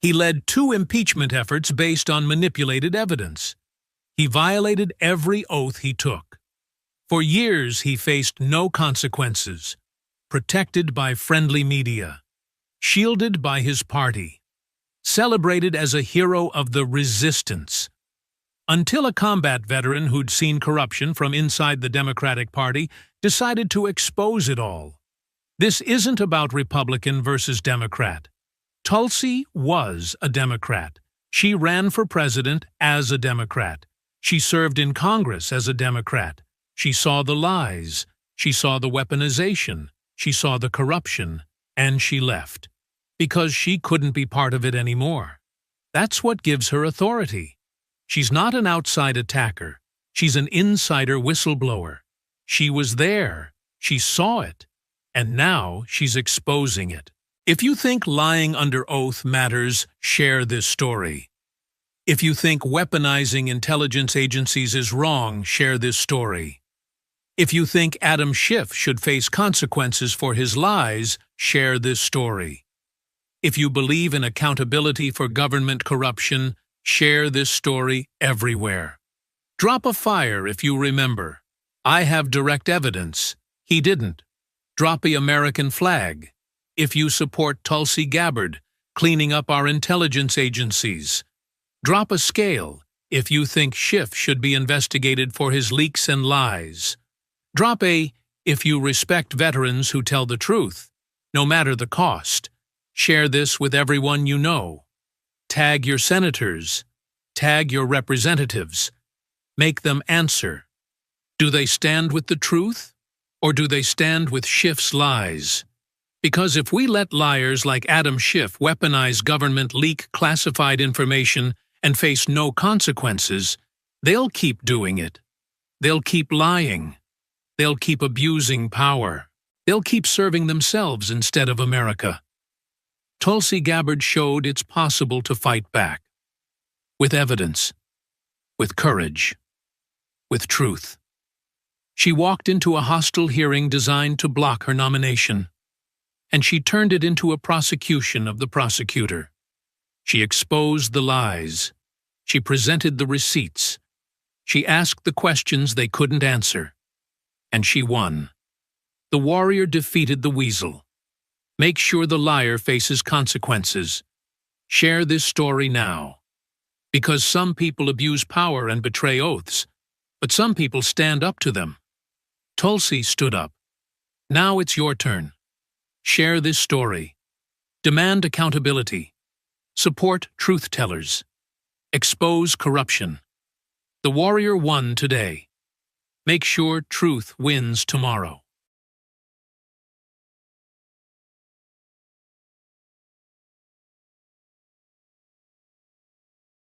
He led 2 impeachment efforts based on manipulated evidence. He violated every oath he took. For years he faced no consequences, protected by friendly media, shielded by his party, celebrated as a hero of the resistance. Until a combat veteran who'd seen corruption from inside the Democratic Party decided to expose it all. This isn't about Republican versus Democrat. Tulsi was a Democrat. She ran for president as a Democrat. She served in Congress as a Democrat. She saw the lies. She saw the weaponization. She saw the corruption. And she left. Because she couldn't be part of it anymore. That's what gives her authority. She's not an outside attacker. She's an insider whistleblower. She was there. She saw it. And now she's exposing it. If you think lying under oath matters, share this story. If you think weaponizing intelligence agencies is wrong, share this story. If you think Adam Schiff should face consequences for his lies, share this story. If you believe in accountability for government corruption, share this story everywhere. Drop a fire if you remember. I have direct evidence. He didn't. Drop the American flag if you support Tulsi Gabbard cleaning up our intelligence agencies. Drop a scale if you think Schiff should be investigated for his leaks and lies. Drop a if you respect veterans who tell the truth, no matter the cost. Share this with everyone you know. Tag your senators. Tag your representatives. Make them answer. Do they stand with the truth? Or do they stand with Schiff's lies? Because if we let liars like Adam Schiff weaponize government, leak classified information, and face no consequences, they'll keep doing it. They'll keep lying. They'll keep abusing power. They'll keep serving themselves instead of America. Tulsi Gabbard showed it's possible to fight back. With evidence. With courage. With truth. She walked into a hostile hearing designed to block her nomination, and she turned it into a prosecution of the prosecutor. She exposed the lies. She presented the receipts. She asked the questions they couldn't answer. And she won. The warrior defeated the weasel. Make sure the liar faces consequences. Share this story now. Because some people abuse power and betray oaths, but some people stand up to them. Tulsi stood up. Now it's your turn. Share this story. Demand accountability. Support truth-tellers. Expose corruption. The warrior won today. Make sure truth wins tomorrow.